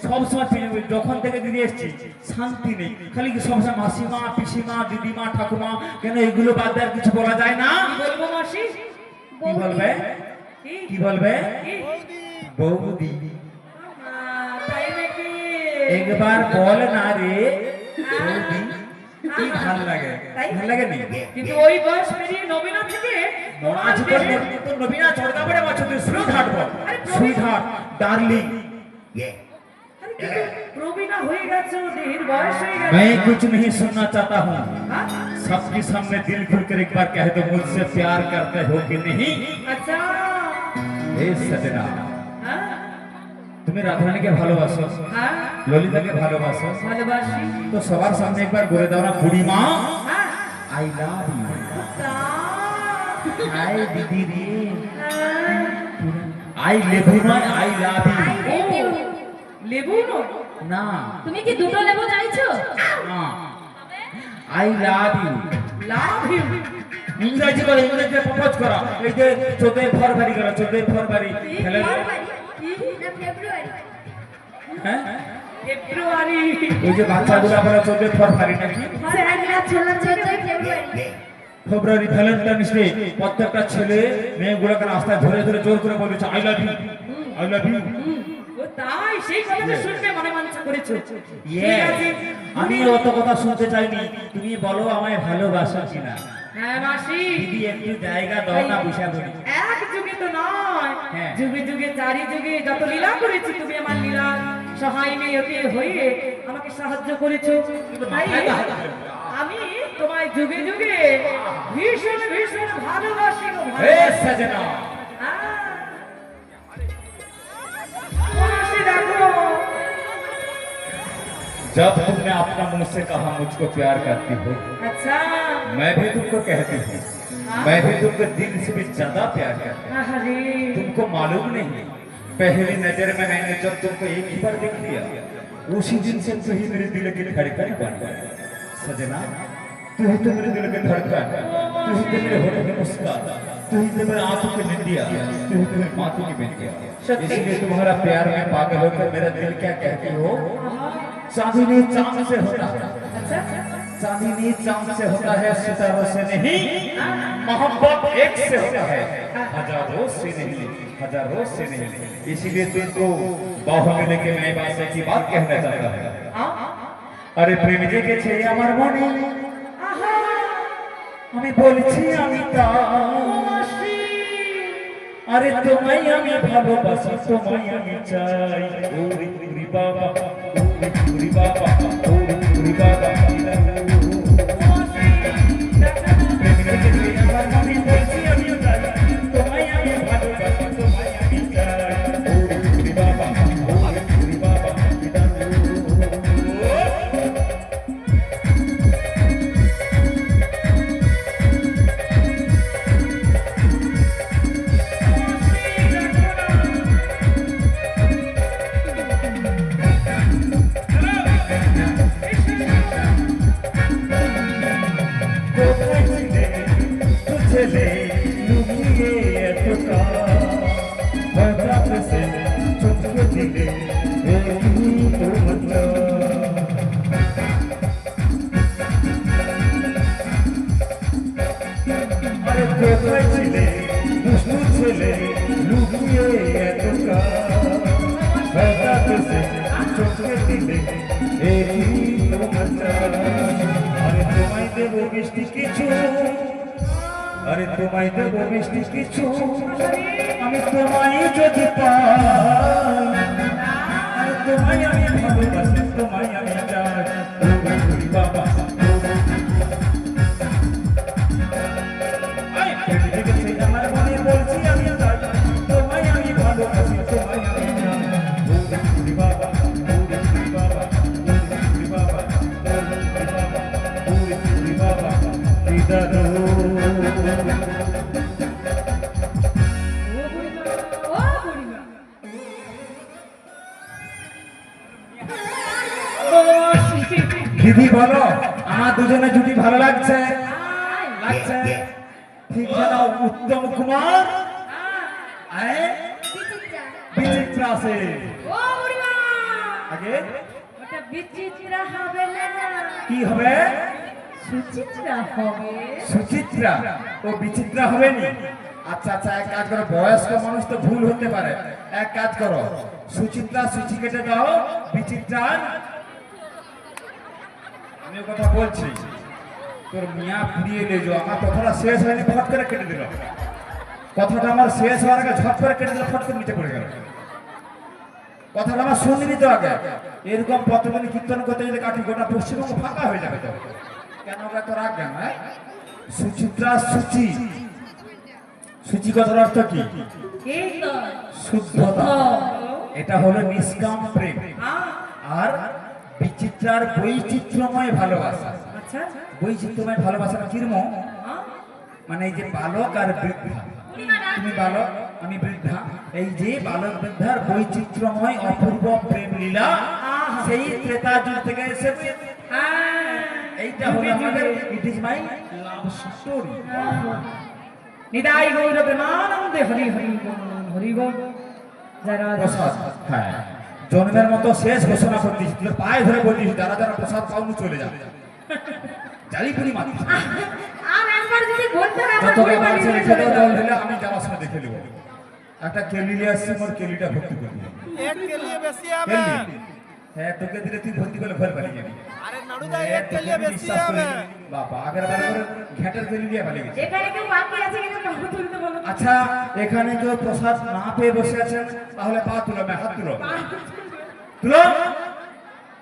Speaker 2: সবসময় যখন থেকে দিদি এসছি শান্তি নেই, খালি কি সবসময় মাসিমা, পিসিমা, দিদিমা, ঠাকুমা, কেন এগুলো বাদ দিয়ে আর কিছু বলা যায় না?
Speaker 3: কি বলবো মাসি?
Speaker 2: কি বলবে? কি বলবে? বৌদি।
Speaker 3: তাই নাকি?
Speaker 2: একবার বল না রে বৌদি, কি ভাল লাগে? ভাল লাগে নি?
Speaker 3: কিন্তু ওই বয়স পেরিয়ে নবীনা থেকে
Speaker 2: আজ তো নবীনা চড়কা পড়ে মাছ তুই সুইটহার্ট বল, সুইটহার্ট, ডার্লিং।
Speaker 3: প্রবীণা হয়ে গেছে, ওদের বয়স হয়ে গেছে।
Speaker 2: मैं कुछ नहीं सुनना चाहता हूँ,
Speaker 3: হ্যাঁ?
Speaker 2: सबके सामने दिल खुलकर एक बार कह दो मुझसे प्यार करते हो कि नहीं।
Speaker 3: আচ্ছা,
Speaker 2: हे सजना,
Speaker 3: হ্যাঁ?
Speaker 2: তুমি রাধারানীকে ভালোবাসো,
Speaker 3: হ্যাঁ,
Speaker 2: ললিতাকে ভালোবাসো,
Speaker 3: ভালোবাসি।
Speaker 2: তো সবার সামনে একবার বলে দাও না বুড়ি মা,
Speaker 3: হ্যাঁ,
Speaker 2: আই লাভ ইউ।
Speaker 3: তা,
Speaker 2: হাই দিদি রে,
Speaker 3: হ্যাঁ।
Speaker 2: আই লেবু নয়, আই লাভ ইউ।
Speaker 3: লেবু নো?
Speaker 2: না
Speaker 1: তুমি কি দুটো লেবু চাইছো?
Speaker 2: না, I love you.
Speaker 3: Love you.
Speaker 2: ইংরেজি করে, ইংরেজি প্রপোজ করা। এই যে 14 ফেব্রুয়ারি গেল, 14 ফেব্রুয়ারি খেলে,
Speaker 5: ফেব্রুয়ারি না ফেব্রুয়ারি?
Speaker 2: হ্যাঁ
Speaker 3: ফেব্রুয়ারি।
Speaker 2: ওই যে বাচ্চাগুলা বলে 14 ফেব্রুয়ারি নাকি
Speaker 5: স্যাররা ছোলা 14 ফেব্রুয়ারি।
Speaker 2: ফেব্রুয়ারি ভ্যালেন্টাইন্স ডে। প্রত্যেকটা ছেলে মেয়েগুলোকে রাস্তায় ধরে ধরে জোর করে বলেছে I love you, I love you.
Speaker 3: ও তাই, সেই কথাটা শুনতে মনে মানসা করেছো।
Speaker 2: ইয়ে,
Speaker 3: ঠিক আছে।
Speaker 2: আমি অত কথা শুনতে চাইনি, তুমি বলো আমায় ভালোবাসো কিনা।
Speaker 3: হ্যাঁ মাসি,
Speaker 2: দিদি একটু জায়গা দাও না, বসে বলি।
Speaker 3: এক যুগে তো নয়,
Speaker 2: হ্যাঁ।
Speaker 3: যুগে যুগে চারি যুগে যত লীলা করেছি, তুমি আমার লীলা সহায় মেয়ে হয়ে আমাকে সাহায্য করেছো। তাই আমি তোমায় যুগে যুগে ভীষণ ভীষণ ভালোবাসি গো,
Speaker 2: এ
Speaker 3: ভালোবাসি।
Speaker 2: সজনা,
Speaker 3: মাসি দেখো,
Speaker 2: जब तुमने अपना मुंह से कहा मुझको प्यार करती हो,
Speaker 3: আচ্ছা,
Speaker 2: मैं भी तुमको कहती हूँ, मैं भी तुमको दिल से भी ज्यादा प्यार करता हूँ।
Speaker 3: আহারে,
Speaker 2: तुमको मालूम नहीं, पहली नजर में मैंने जब तुमको एक ही बार देख लिया, उसी दिन से तू ही मेरे दिल की धड़कन बन गया। सजना, तू ही तो मेरे दिल की धड़कन, तू ही तो मेरे होठों की मुस्कान, तू ही तो मेरे आंखों की निंदिया, तू ही तो मेरी माथों की बिंदिया। इसलिए तुम्हारा प्यार में पागल होकर मेरा दिल क्या कहती हो, चांदनी चांद से होता है,
Speaker 3: अच्छा
Speaker 2: चांदनी चांद से होता है, सितारों से नहीं। मोहब्बत एक से होता है, हजारों से नहीं, हजारों से नहीं। इसीलिए तुमको बाहों में लेके मैं बात की बात कहना चाहता हूँ। अरे प्रेम জেগেছে আমার মনে, আমি বলছি আমি তা, আরে তোমায় আমি ভালোবাসি, তোমায় আমি চাই। ওরে ওরে বাবা, ওরে ওরে বাবা, ওরে ওরে বাবা। প্রেম জেগেছে আমার মনে, বলছি আমি তাই, তোমায় আমি ভালোবাসি, তোমায় আমি চাই। ওরে ওরে বাবা, ওরে ওরে বাবা। अरे तुम्हारी देव मिष्टि किछु, আমি তোমায় যদি পাই, আরে তোমায় আমি ভালোবাসি, তোমায় আমি চাই। ওরে বাবা, আই প্রেম জেগেছে আমার মনে, বলছি আমি তাই, তোমায় আমি ভালোবাসি, তোমায় আমি চাই। ওরে বাবা, ওরে বাবা, ওরে বাবা, ওরে বাবা, ওরে বাবা, দিদারো। দিদি বলো, আমার দুজনে জুটি ভালো লাগছে? লাগছে? ঠিক যেন উত্তম কুমার বিচিত্রা আছে।
Speaker 1: ও বুড়িমা,
Speaker 2: আগে
Speaker 1: ওটা বিচিত্রা হবে না,
Speaker 2: কি হবে?
Speaker 1: সুচিত্রা হবে।
Speaker 2: সুচিত্রা? ও বিচিত্রা হবে নি? আচ্ছা আচ্ছা, এক কাজ করো, বয়স্ক মানুষ তো ভুল হতে পারে, এক কাজ করো, সুচিত্রা সুচি কেটে দাও, বিচিত্রা। আমি কথা বলছি, তোর মিয়া ফুরিয়ে লেজো, আমার কথাটা শেষ হয়নি, ফট করে কেটে দিল। কথাটা আমার শেষ হওয়ার আগে ঝট করে কেটে দিল, ফট করে নিচে পড়ে গেল। কথাটা আমার শুনবি তো আগে। এরকম পত্রবাণী কীর্তন করতে যদি কাটি, গোটা পশ্চিমবঙ্গ ফাঁকা হয়ে যাবে। তো কেন তো রাখবেন? হ্যাঁ, সুচিত্রা সুচি, সুচি কথার অর্থ কি? শুদ্ধতা। এটা হলো নিষ্কাম প্রেম। আর বিচিত্রার বৈচিত্র্যময় ভালোবাসা।
Speaker 3: আচ্ছা
Speaker 2: বৈচিত্র্যময় ভালোবাসাটা কিরকম? মানে এই যে বালক আর বৃদ্ধা, তুমি বালক আমি বৃদ্ধা, এই যে বালক বৃদ্ধার বৈচিত্র্যময় অপূর্ব প্রেম লীলা, সেই ত্রেতা যুগ থেকে এসেছে। এইটা হলো আমাদের it is my love story.
Speaker 3: Nitai Gour প্রেমানন্দে হরি হরি বল, হরি বল। যারা
Speaker 2: প্রসাদ, হ্যাঁ, জন্মের মতো শেষ ঘোষণা করে দিয়েছি, তোর পায়ে ধরে বলছিস যারা যারা প্রসাদ পাওনি চলে যাবে। জালি পুরি মাতি
Speaker 1: আর একবার যদি বলতে না,
Speaker 2: যত ব্যাপার আছে রেখে দাও, জল ঢেলে আমি যাওয়ার সময় দেখে নেবো। একটা কেলি নিয়ে আসছি, মোর কেলিটা ভর্তি করবি।
Speaker 4: एक के लिए बेसी आवे,
Speaker 2: হ্যাঁ, তোকে দিলে তুই ভর্তি করলে ঘর পালিয়ে যাবি।
Speaker 4: अरे नाडुदा एक के लिए बेसी आवे।
Speaker 2: বাবা, আগের বার করে ঘেটের কেলি দিয়ে পালিয়ে গেছে।
Speaker 1: এখানে কেউ বাকি আছে কিনা কাকু তুলতে বলো।
Speaker 2: আচ্ছা, এখানে কেউ প্রসাদ না পেয়ে বসে আছেন, তাহলে পা তুলো, হাত তুলো, তুলো।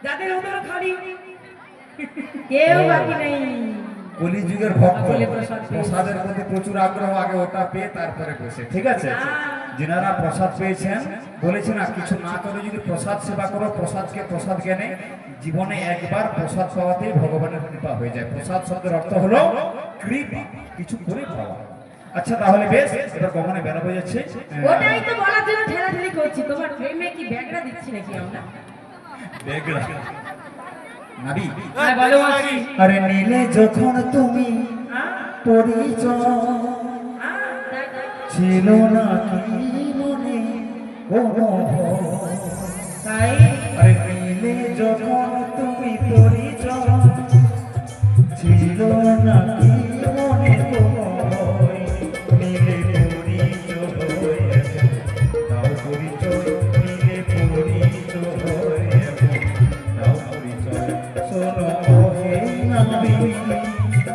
Speaker 3: যাদের উদর খালি
Speaker 1: কেউ বাকি নেই।
Speaker 2: কলিযুগের ভক্ত,
Speaker 3: বলে প্রসাদ পেয়েছে।
Speaker 2: প্রসাদের প্রতি প্রচুর আগ্রহ, আগে ওটা পেয়ে তারপরে বসে। ঠিক আছে, যিনারা প্রসাদ পেয়েছেন, বলেছি না, কিছু না করে যদি প্রসাদ সেবা করো, প্রসাদকে প্রসাদ জ্ঞানে, জীবনে একবার প্রসাদ পাওয়াতেই ভগবানের কৃপা হয়ে যায়। প্রসাদ শব্দের অর্থ হলো কৃপা, কিছু করে পাওয়া। আচ্ছা, তাহলে বেশ, এবার কখনো বেলা হয়ে যাচ্ছে।
Speaker 1: ওটাই তো বলার জন্য ঠেলাঠেলি করছি। তোমার প্রেমে কি ব্যাগরা দিচ্ছি নাকি আমরা?
Speaker 2: বেগরা নাবি,
Speaker 3: হ্যাঁ বলো মাসি।
Speaker 2: আরে নীলে যখন তুমি পরিচয়, ছিল না কি মনে কোনো ভয়?
Speaker 3: তাই
Speaker 2: আরে নীলে যখন শোনো ওহে নাবিক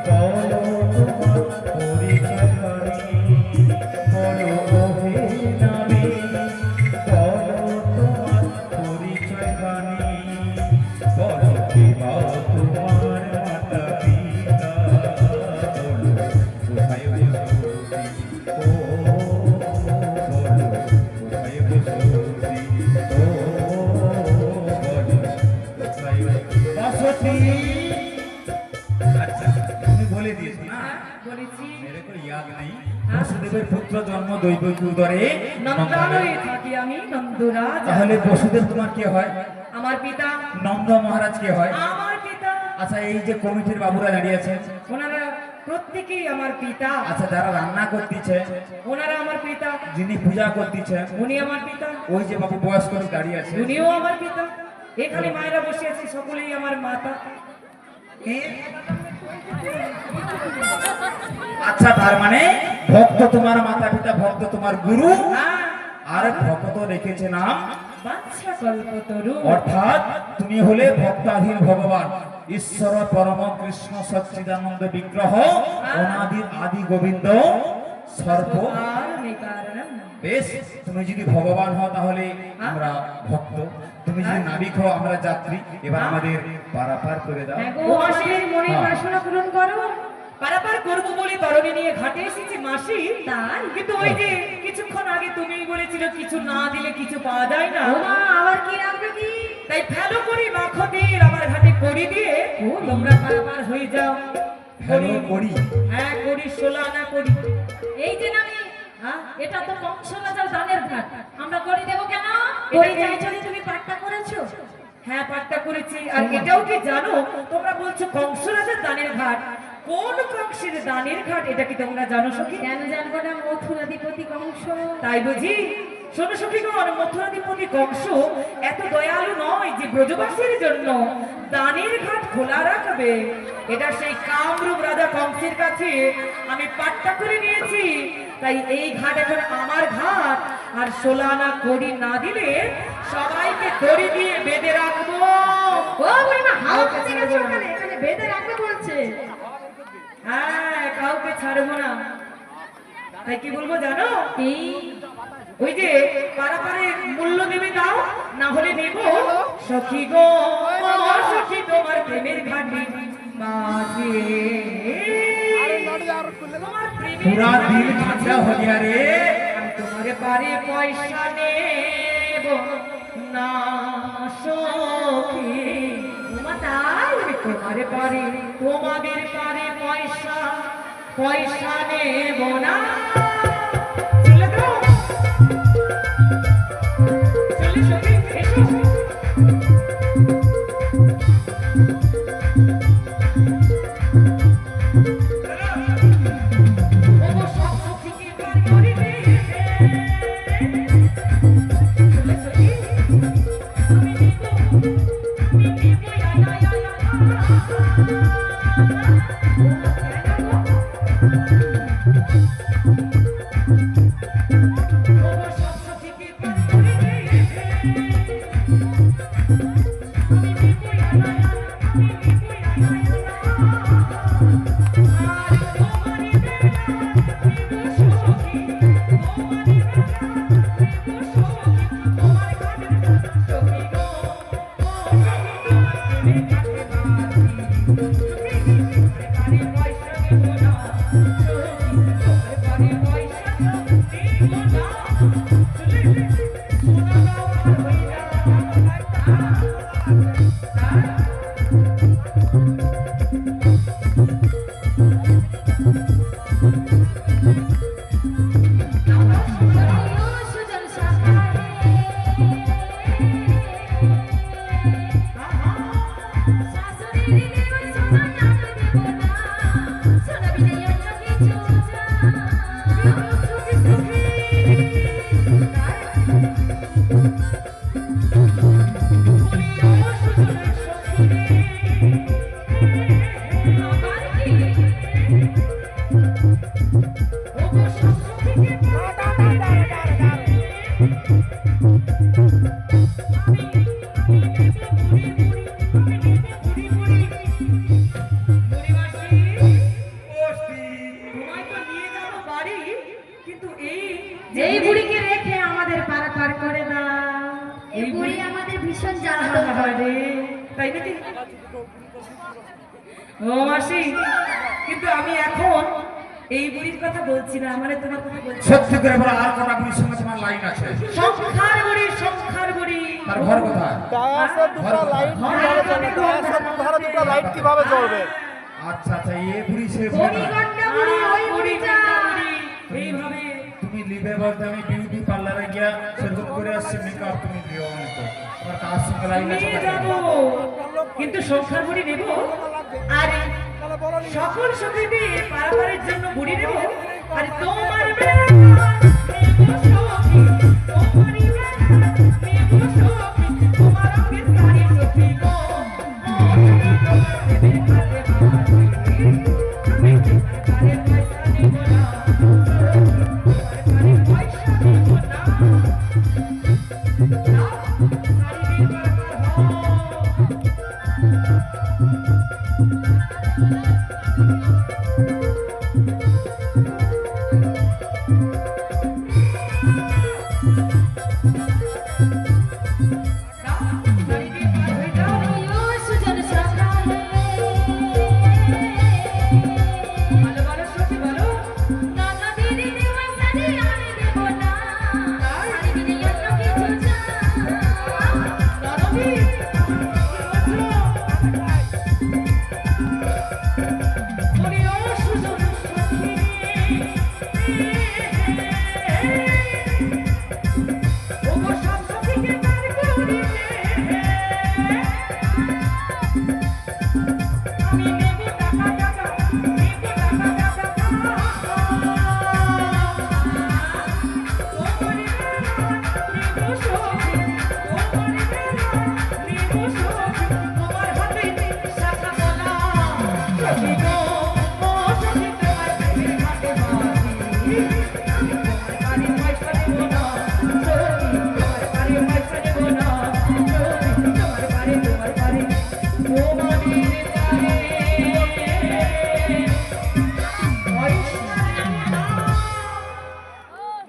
Speaker 2: বলো তোমার পরিচয় বাণী বলো ওহে নাবিক বলো তোমার পরিচয় বাণী বলো কিবা তোমার মাতা পিতা বলো কোথায় বসতি ও বলো কোথায় বসতি ও বলো কোথায় বসতি আচ্ছা তুমি বলে দিয়েছো না
Speaker 3: বলেছি
Speaker 2: मेरे को याद नहीं বসুদেবের পুত্র জন্ম দৈবকী উদরে
Speaker 3: নন্দালয়ে থাকি আমি নন্দরাজ।
Speaker 2: তাহলে বসুদেব তোমার কে হয়
Speaker 3: আমার পিতা,
Speaker 2: নন্দ মহারাজ কে হয়
Speaker 3: আমার পিতা,
Speaker 2: আচ্ছা এই যে কমিটির বাবুরা দাঁড়িয়ে আছে
Speaker 3: ওনারা প্রত্যেকেই আমার পিতা।
Speaker 2: আচ্ছা যারা রান্না করতেছে
Speaker 3: ওনারা আমার পিতা,
Speaker 2: যিনি পূজা করতেছে
Speaker 3: উনি আমার পিতা,
Speaker 2: ওই যে বাবু বয়স্ক লোক দাঁড়িয়ে আছে
Speaker 3: উনিও আমার পিতা। এখানে মায়েরা বসে আছে, সকলেই আমার মাতা।
Speaker 2: আচ্ছা তার মানে ভক্ত তোমার মাতা পিতা ভক্ত তোমার গুরু
Speaker 3: হ্যাঁ,
Speaker 2: আর ভক্ত রেখেছে নাম
Speaker 3: বাদশা কল্পতরু।
Speaker 2: অর্থাৎ তুমি হলে ভক্তাধীন ভগবান ঈশ্বর পরম কৃষ্ণ সচ্চিদানন্দ বিগ্রহ অনাদি আদি গোবিন্দ সর্ব
Speaker 3: কারণে কারণম।
Speaker 2: বেশ তুমি যদি ভগবান হও তাহলে আমরা ভক্ত তুমি যদি নাবিক হও আমরা যাত্রী এবার আমাদের পারাপার করে দাও
Speaker 1: হ্যাঁ গো,
Speaker 3: ও মাসি,
Speaker 1: আমাদের মনের
Speaker 2: হ্যাঁ।
Speaker 1: বাসনা পূরণ করো।
Speaker 3: পারাপার করবো বলে তরণী নিয়ে ঘাটে এসেছি মাসি।
Speaker 1: তাই?
Speaker 3: কিন্তু ওই যে কিছুক্ষণ আগে তুমি বলেছিল কিছু না দিলে কিছু পাওয়া যায় না।
Speaker 1: ও মা, আবার কি রাখবে কি?
Speaker 3: তাই ফেলো করি মাখো তেল আমার ঘাটে করি দিয়ে তোমরা পারাপার হয়ে যাও।
Speaker 2: হ্যালো করি
Speaker 3: হ্যাঁ করি, 16 আনা করি।
Speaker 1: এই যে নামি,
Speaker 3: হ্যাঁ,
Speaker 1: এটা তো কংস রাজার দানের ঘাট, আমরা করে দেবো কেন?
Speaker 3: করি
Speaker 1: এটা
Speaker 3: চাইছো
Speaker 1: কি তুমি পাঠটা করেছো?
Speaker 3: হ্যাঁ পাঠটা করেছি। আর এটাও কি জানো, তোমরা বলছো কংস রাজার দানের ঘাট, কোন কংসের দানের ঘাট এটা কি তোমরা জানো সখী?
Speaker 1: কেন জানবো না, মথুরাধিপতি কংস।
Speaker 3: তাই বুঝি? শোনো সখীগণ, মথুরাধিপতি কংস এত দয়ালু নয় যে ব্রজবাসীর জন্য দানের ঘাট খোলা রাখবে। এটা সেই কামরূপ রাজা কংসের কাছে আমি পাট্টা করে নিয়েছি। তাই এই ঘাট এখন আমার ঘাট। আর 16 আনা কড়ি না দিলে সবাইকে দড়ি দিয়ে বেঁধে রাখবো।
Speaker 1: ও বুড়িমা, হাওয়া কাছে গেছে ওখানে, এখানে বেঁধে রাখবে বলছে।
Speaker 3: হ্যাঁ, কাউকে ছাড়বো না। তাই কি বলবো জানো?
Speaker 1: কি?
Speaker 3: ওই যে পারাপারে মূল্য দেবে দাও, না হলে নেব সখী গো, সখী তোমার প্রেমের ঘাটি মাঝে তোমার প্রেমের
Speaker 2: পুরা দিন ঠান্ডা হয়ে গিয়া রে
Speaker 3: আমি তোমার পারে পয়সা নেব না সখী।
Speaker 1: ওমা তাই?
Speaker 3: আমি তোমার পারে, তোমাদের পারে পয়সা নেব না। চলে যাও, চলে সখী, এসো। ওগো সব সখীকে পার করিবে। চলে সখী, আমি নিব, আয়, আয়, আয়, ওগো সব সখীকে পার করিবে। আমি নিব, আয়, আয়, আমি নিব, আয়, আয়, আর তোমারই বেলা নিব সখী, তোমারই বেলা নিব সখী, তোমার ঘাটের সখী গো, ও সখী তোমার প্রেমের ঘাটে বাঁধি। সখী তোমার পারে পয়সা নেব না, সখী তোমার পারে পয়সা নেব না। চলে সোনা দাও আর হইয়া
Speaker 1: সুজন সাহারে, শাশুড়ির দেব সোনা আমি দেব না, সোনা বিনে অন্য কিছু আবার কি?
Speaker 3: ওগো সব সখীকে আমি নেব বুড়ি বুড়ি, আমি নেব বুড়ি তাই নাকি? ও মাসি, কিন্তু আমি এখন এই বুড়ির কথা বলছি না, মানে তোমার কথা বলছি।
Speaker 2: সত্যি করে বলো, আর কটা বুড়ির সঙ্গে তোমার লাইন আছে?
Speaker 3: সংখ্যার বুড়ি, সংখ্যার বুড়ি।
Speaker 2: তার ঘর কোথায়?
Speaker 4: ডায়াসের দুটো লাইট কিভাবে জ্বলবে? ডায়াসের দুধারে দুটো লাইট কিভাবে জ্বলবে?
Speaker 2: আচ্ছা আচ্ছা, এ বুড়ি সে বুড়ি না।
Speaker 1: গন্ডা বুড়ি, ওই বুড়িটা।
Speaker 3: এইভাবে
Speaker 2: তুমি লিবে বলতে আমি বিউটি পার্লারে গিয়া সেরকম করে আসছি মেকআপ তুমি দিও আমাকে। আমার কার সঙ্গে লাইন আছে?
Speaker 3: নিয়ে যাবো, কিন্তু সংখ্যার বুড়ি নেব, আর
Speaker 4: তাহলে বলো নি।
Speaker 3: সকল সখীদের পারাপারের জন্য বুড়ি নেব, আর তোমার
Speaker 1: यो सुजन सखा है।
Speaker 3: ভালো ভালো সখী বলো।
Speaker 1: নানা দিদি দেওয়া শাড়ি আনি দেব না, শাড়ি দিলে অন্য কিছু চাই।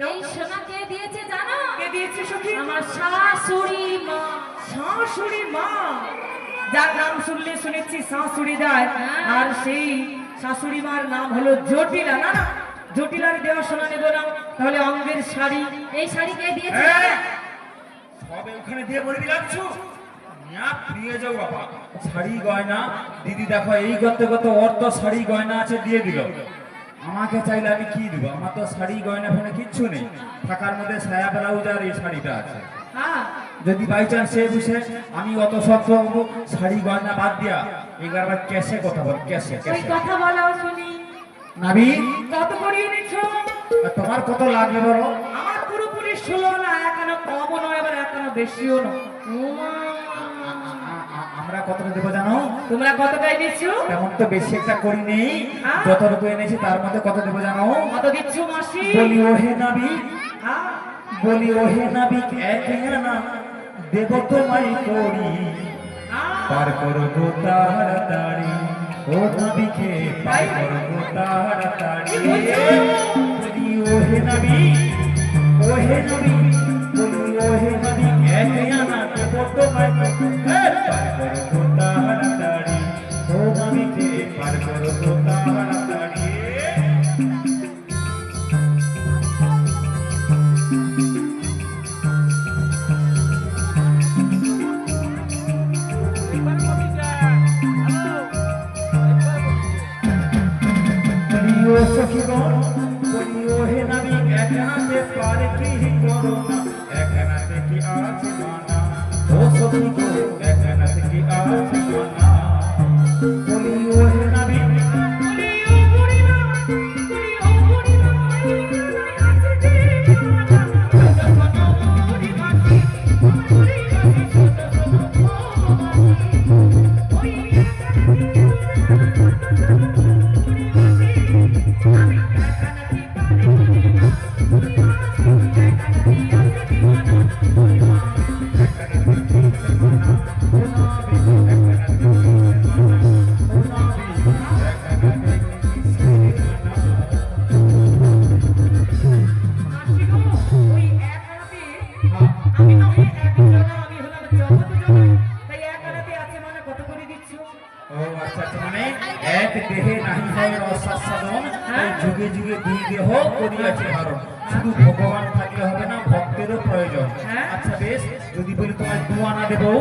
Speaker 1: এই সোনা কে দিয়েছে জানো?
Speaker 3: কে দিয়েছে সখী?
Speaker 1: আমার শাশুড়ি মা।
Speaker 3: শাশুড়ি মা, যার নাম শুনলে শুনেছি শাশুড়ি দেয়, আর সেই শাশুড়ি মার নাম হলো জটিলা। না না, জটিলার দেওয়া সোনা নেবো না, তাহলে অঙ্গের শাড়ি।
Speaker 1: এই শাড়ি কে দিয়েছে?
Speaker 2: এই, সবে ওখানে দিয়ে বলবি লাগছো না, নিয়ে যাও বাবা। শাড়ি গয়না দিদি দেখো, এই গত গত ওর তো শাড়ি গয়না আছে দিয়ে দিল, আমাকে চাইলে আমি কি দিব? আমার তো শাড়ি গয়না ফোনে কিচ্ছু নেই, থাকার মধ্যে সায়া ব্লাউজ আর এই শাড়িটা আছে।
Speaker 3: হ্যাঁ,
Speaker 2: যদি বাই চান্স সে বুঝে আমি অত সব শাড়ি গয়না বাদ দিয়া এগারবার ক্যাশে কথা বল, ক্যাশে
Speaker 1: ওই
Speaker 2: ক্যাশে।
Speaker 1: কথা বলাও শুনি।
Speaker 2: নাবি,
Speaker 3: কত করিয়ে নিচ্ছ?
Speaker 2: আর তোমার কত লাগবে বলো?
Speaker 3: আমার পুরোপুরি 16 না, এখনো কমও নয়, আবার এখনো বেশিও না।
Speaker 2: আমরা কতটা দেবো জানো?
Speaker 3: তোমরা কত গাই দিচ্ছ?
Speaker 2: তেমন তো বেশি একটা করি নেই, যতটুকু এনেছি তার মধ্যে কত দেবো জানো?
Speaker 3: কত দিচ্ছ মাসি?
Speaker 2: বলি ওহে নাবি,
Speaker 3: হ্যাঁ,
Speaker 2: বলি ওহে নাবিক এক না দেব তোমায় করি, পার করবো তাড়াতাড়ি ও নাবিকে, পার করবো তাড়াতাড়ি। বলি ওহে নাবি, ওহে নাবি, বলি ওহে নাবিক এক না দেব তোমায় করি, পার করবো তাড়াতাড়ি ও নাবিকে, পার করবো তাড়াতাড়ি। বলিও সখীগণ, বলিও হে নাবিক একনাতে পারে কি করো না, একনাতে কি আছে মানা, ও সখীগণ একনাতে কি আছে মানা। বলিও হে নাবিক,
Speaker 3: বলিও বুড়িমা, বলিও বুড়িমা, আছে যে মানা, বুড়ি মাসি, বুড়ি মাসি, ওই
Speaker 2: ও আচ্ছা আচ্ছা, মানে এক দেহে নাহি হয় রসাস্বাদন, তাই যুগে যুগে দুই দেহ করিয়াছে ধারণ। শুধু ভগবান থাকলে হবে না, ভক্তেরও প্রয়োজন।
Speaker 3: হ্যাঁ।
Speaker 2: আচ্ছা বেশ, যদি বলি তোমায় 2 আনা দেবো।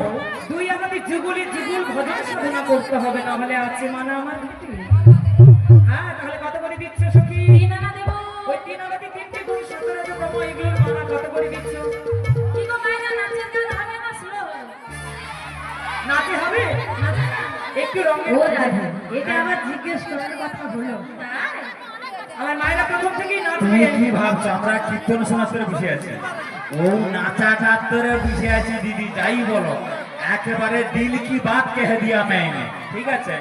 Speaker 3: দুই আমাদের যুগলি যুগল ভজন সাধনা করতে হবে, না হলে আছে মানে আমার দুটি। হ্যাঁ, তাহলে কত করে দিচ্ছ সখী?
Speaker 1: 3 আনা দেবো।
Speaker 3: ওই 3 আনাতে 3টে গুণ 17 যে প্রভু এগুলোর মানা কত করে দিচ্ছ?
Speaker 1: কি গো মায়েরা, নাচের গান হবে না স্লো?
Speaker 3: নাচে হবে? একটু রঙের
Speaker 1: ও
Speaker 3: কথা
Speaker 1: রাধা,
Speaker 3: বলো।
Speaker 1: এটা আবার জিজ্ঞেস করার কথা হলো। তাই?
Speaker 3: আমার মায়েরা প্রথম থেকেই
Speaker 2: তুমি
Speaker 3: নাচবে।
Speaker 2: কি ভাবছো আমরা কীর্তন শোনার ধরে বসে আছি? ও নাচাটার ধরে বসে আছি দিদি, যাই বলো একেবারে দিল কি বাত কে দিয়া মেনে, ঠিক আছে?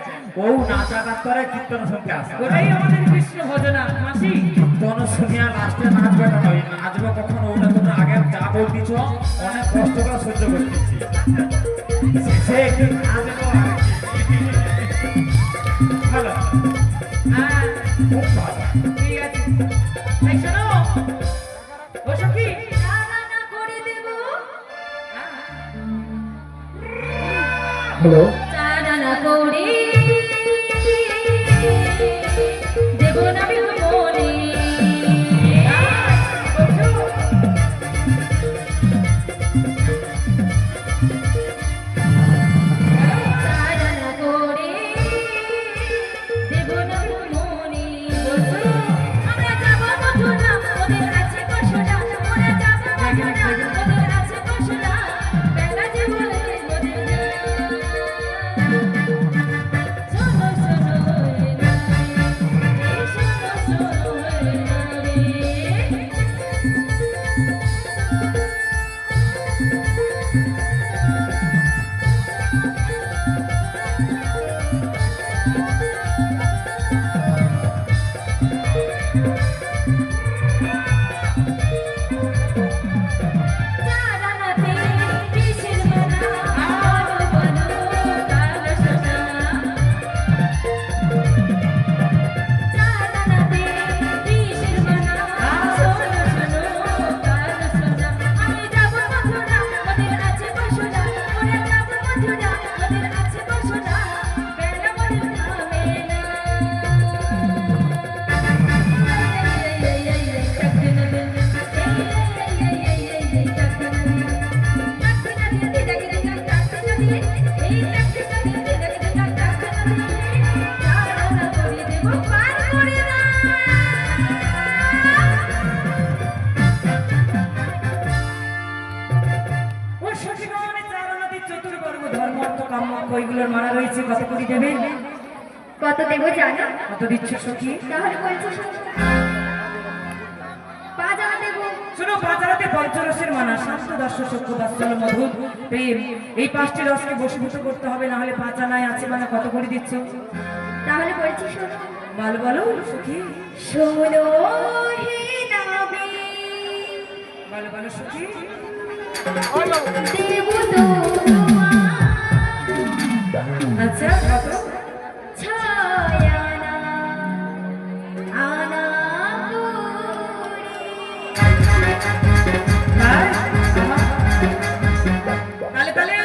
Speaker 2: ও নাচাটার ধরে কীর্তন শুনতে আসে।
Speaker 3: ওটাই আমাদের কৃষ্ণ ভজনা মাসি।
Speaker 2: কীর্তন শুনিয়া লাস্টে নাচবেটা নয়, নাচবো কখন ওটা তোমরা আগে যা বলতেছ অনেক কষ্ট করে সহ্য করতেছি, শেষে একটু নাচবো আর কি। ভালো,
Speaker 3: হ্যাঁ,
Speaker 2: খুব ভালো।
Speaker 3: ঠিক আছে। এই শোনো, ও সখী,
Speaker 1: 4 আনা করে দেবো।
Speaker 6: হ্যালো
Speaker 1: 4 আনা করে দেবো নাবিক মনি। আমরা যাবো মথুরা, ওদের আছে কসুরা। ওরা যাবো মথুরা, ওদের আছে কসুরা। বেলা যে বলে ওদের না। শোনো শোনো রে না রে, শোনো শোনো রে না রে। জানাতে কিসের মানা, বলো বলো কাল সোনা। জানাতে কিসের মানা, শোনো শোনো কাল সোনা। আমি যাবো মথুরা, ওদের আছে কসুরা। ওরা যাবো মথুরা, ওদের আছে কসুরা। বেলা বলে থামে না।
Speaker 3: ও সখীগণ, 4 আনাতে চতুর্বর্গ ধর্ম অর্থ কাম্য ওইগুলোর মানা রয়েছে, কত করে দেবে?
Speaker 5: কত দেবো জানো?
Speaker 3: কত দিচ্ছ সখী?
Speaker 5: তাহলে বলছো শোনো। 5 আনা দেবো।
Speaker 3: শোনো, 5 আনাতে পঞ্চরসের মানা, শান্ত দর্শ চক্ষু বাৎসল্য মধুর প্রেম, এই 5টি রসকে বশীভূত করতে হবে, না হলে 5 আনায় আছে মানে কত করে দিচ্ছ?
Speaker 5: তাহলে বলছি শোনো।
Speaker 3: বলো বলো সখী,
Speaker 5: শোনো হে নাবি,
Speaker 3: বলো বলো সখী।
Speaker 5: দেবো তোমার
Speaker 3: আচ্ছা, কত?
Speaker 5: 6 আনা, আনা করে।
Speaker 3: তাই? তাহলে তাহলে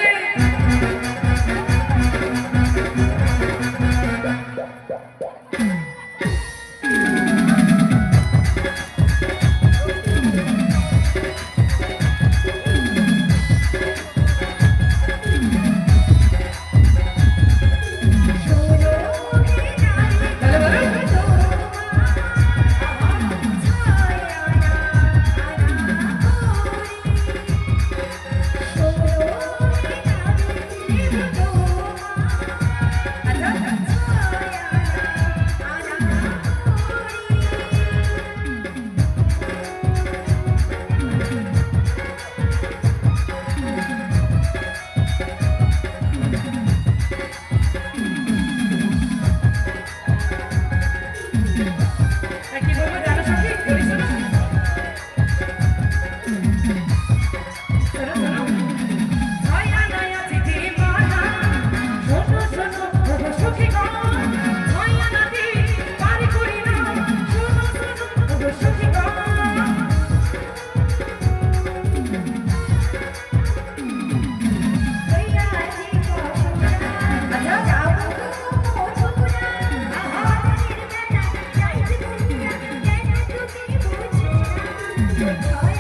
Speaker 3: খাই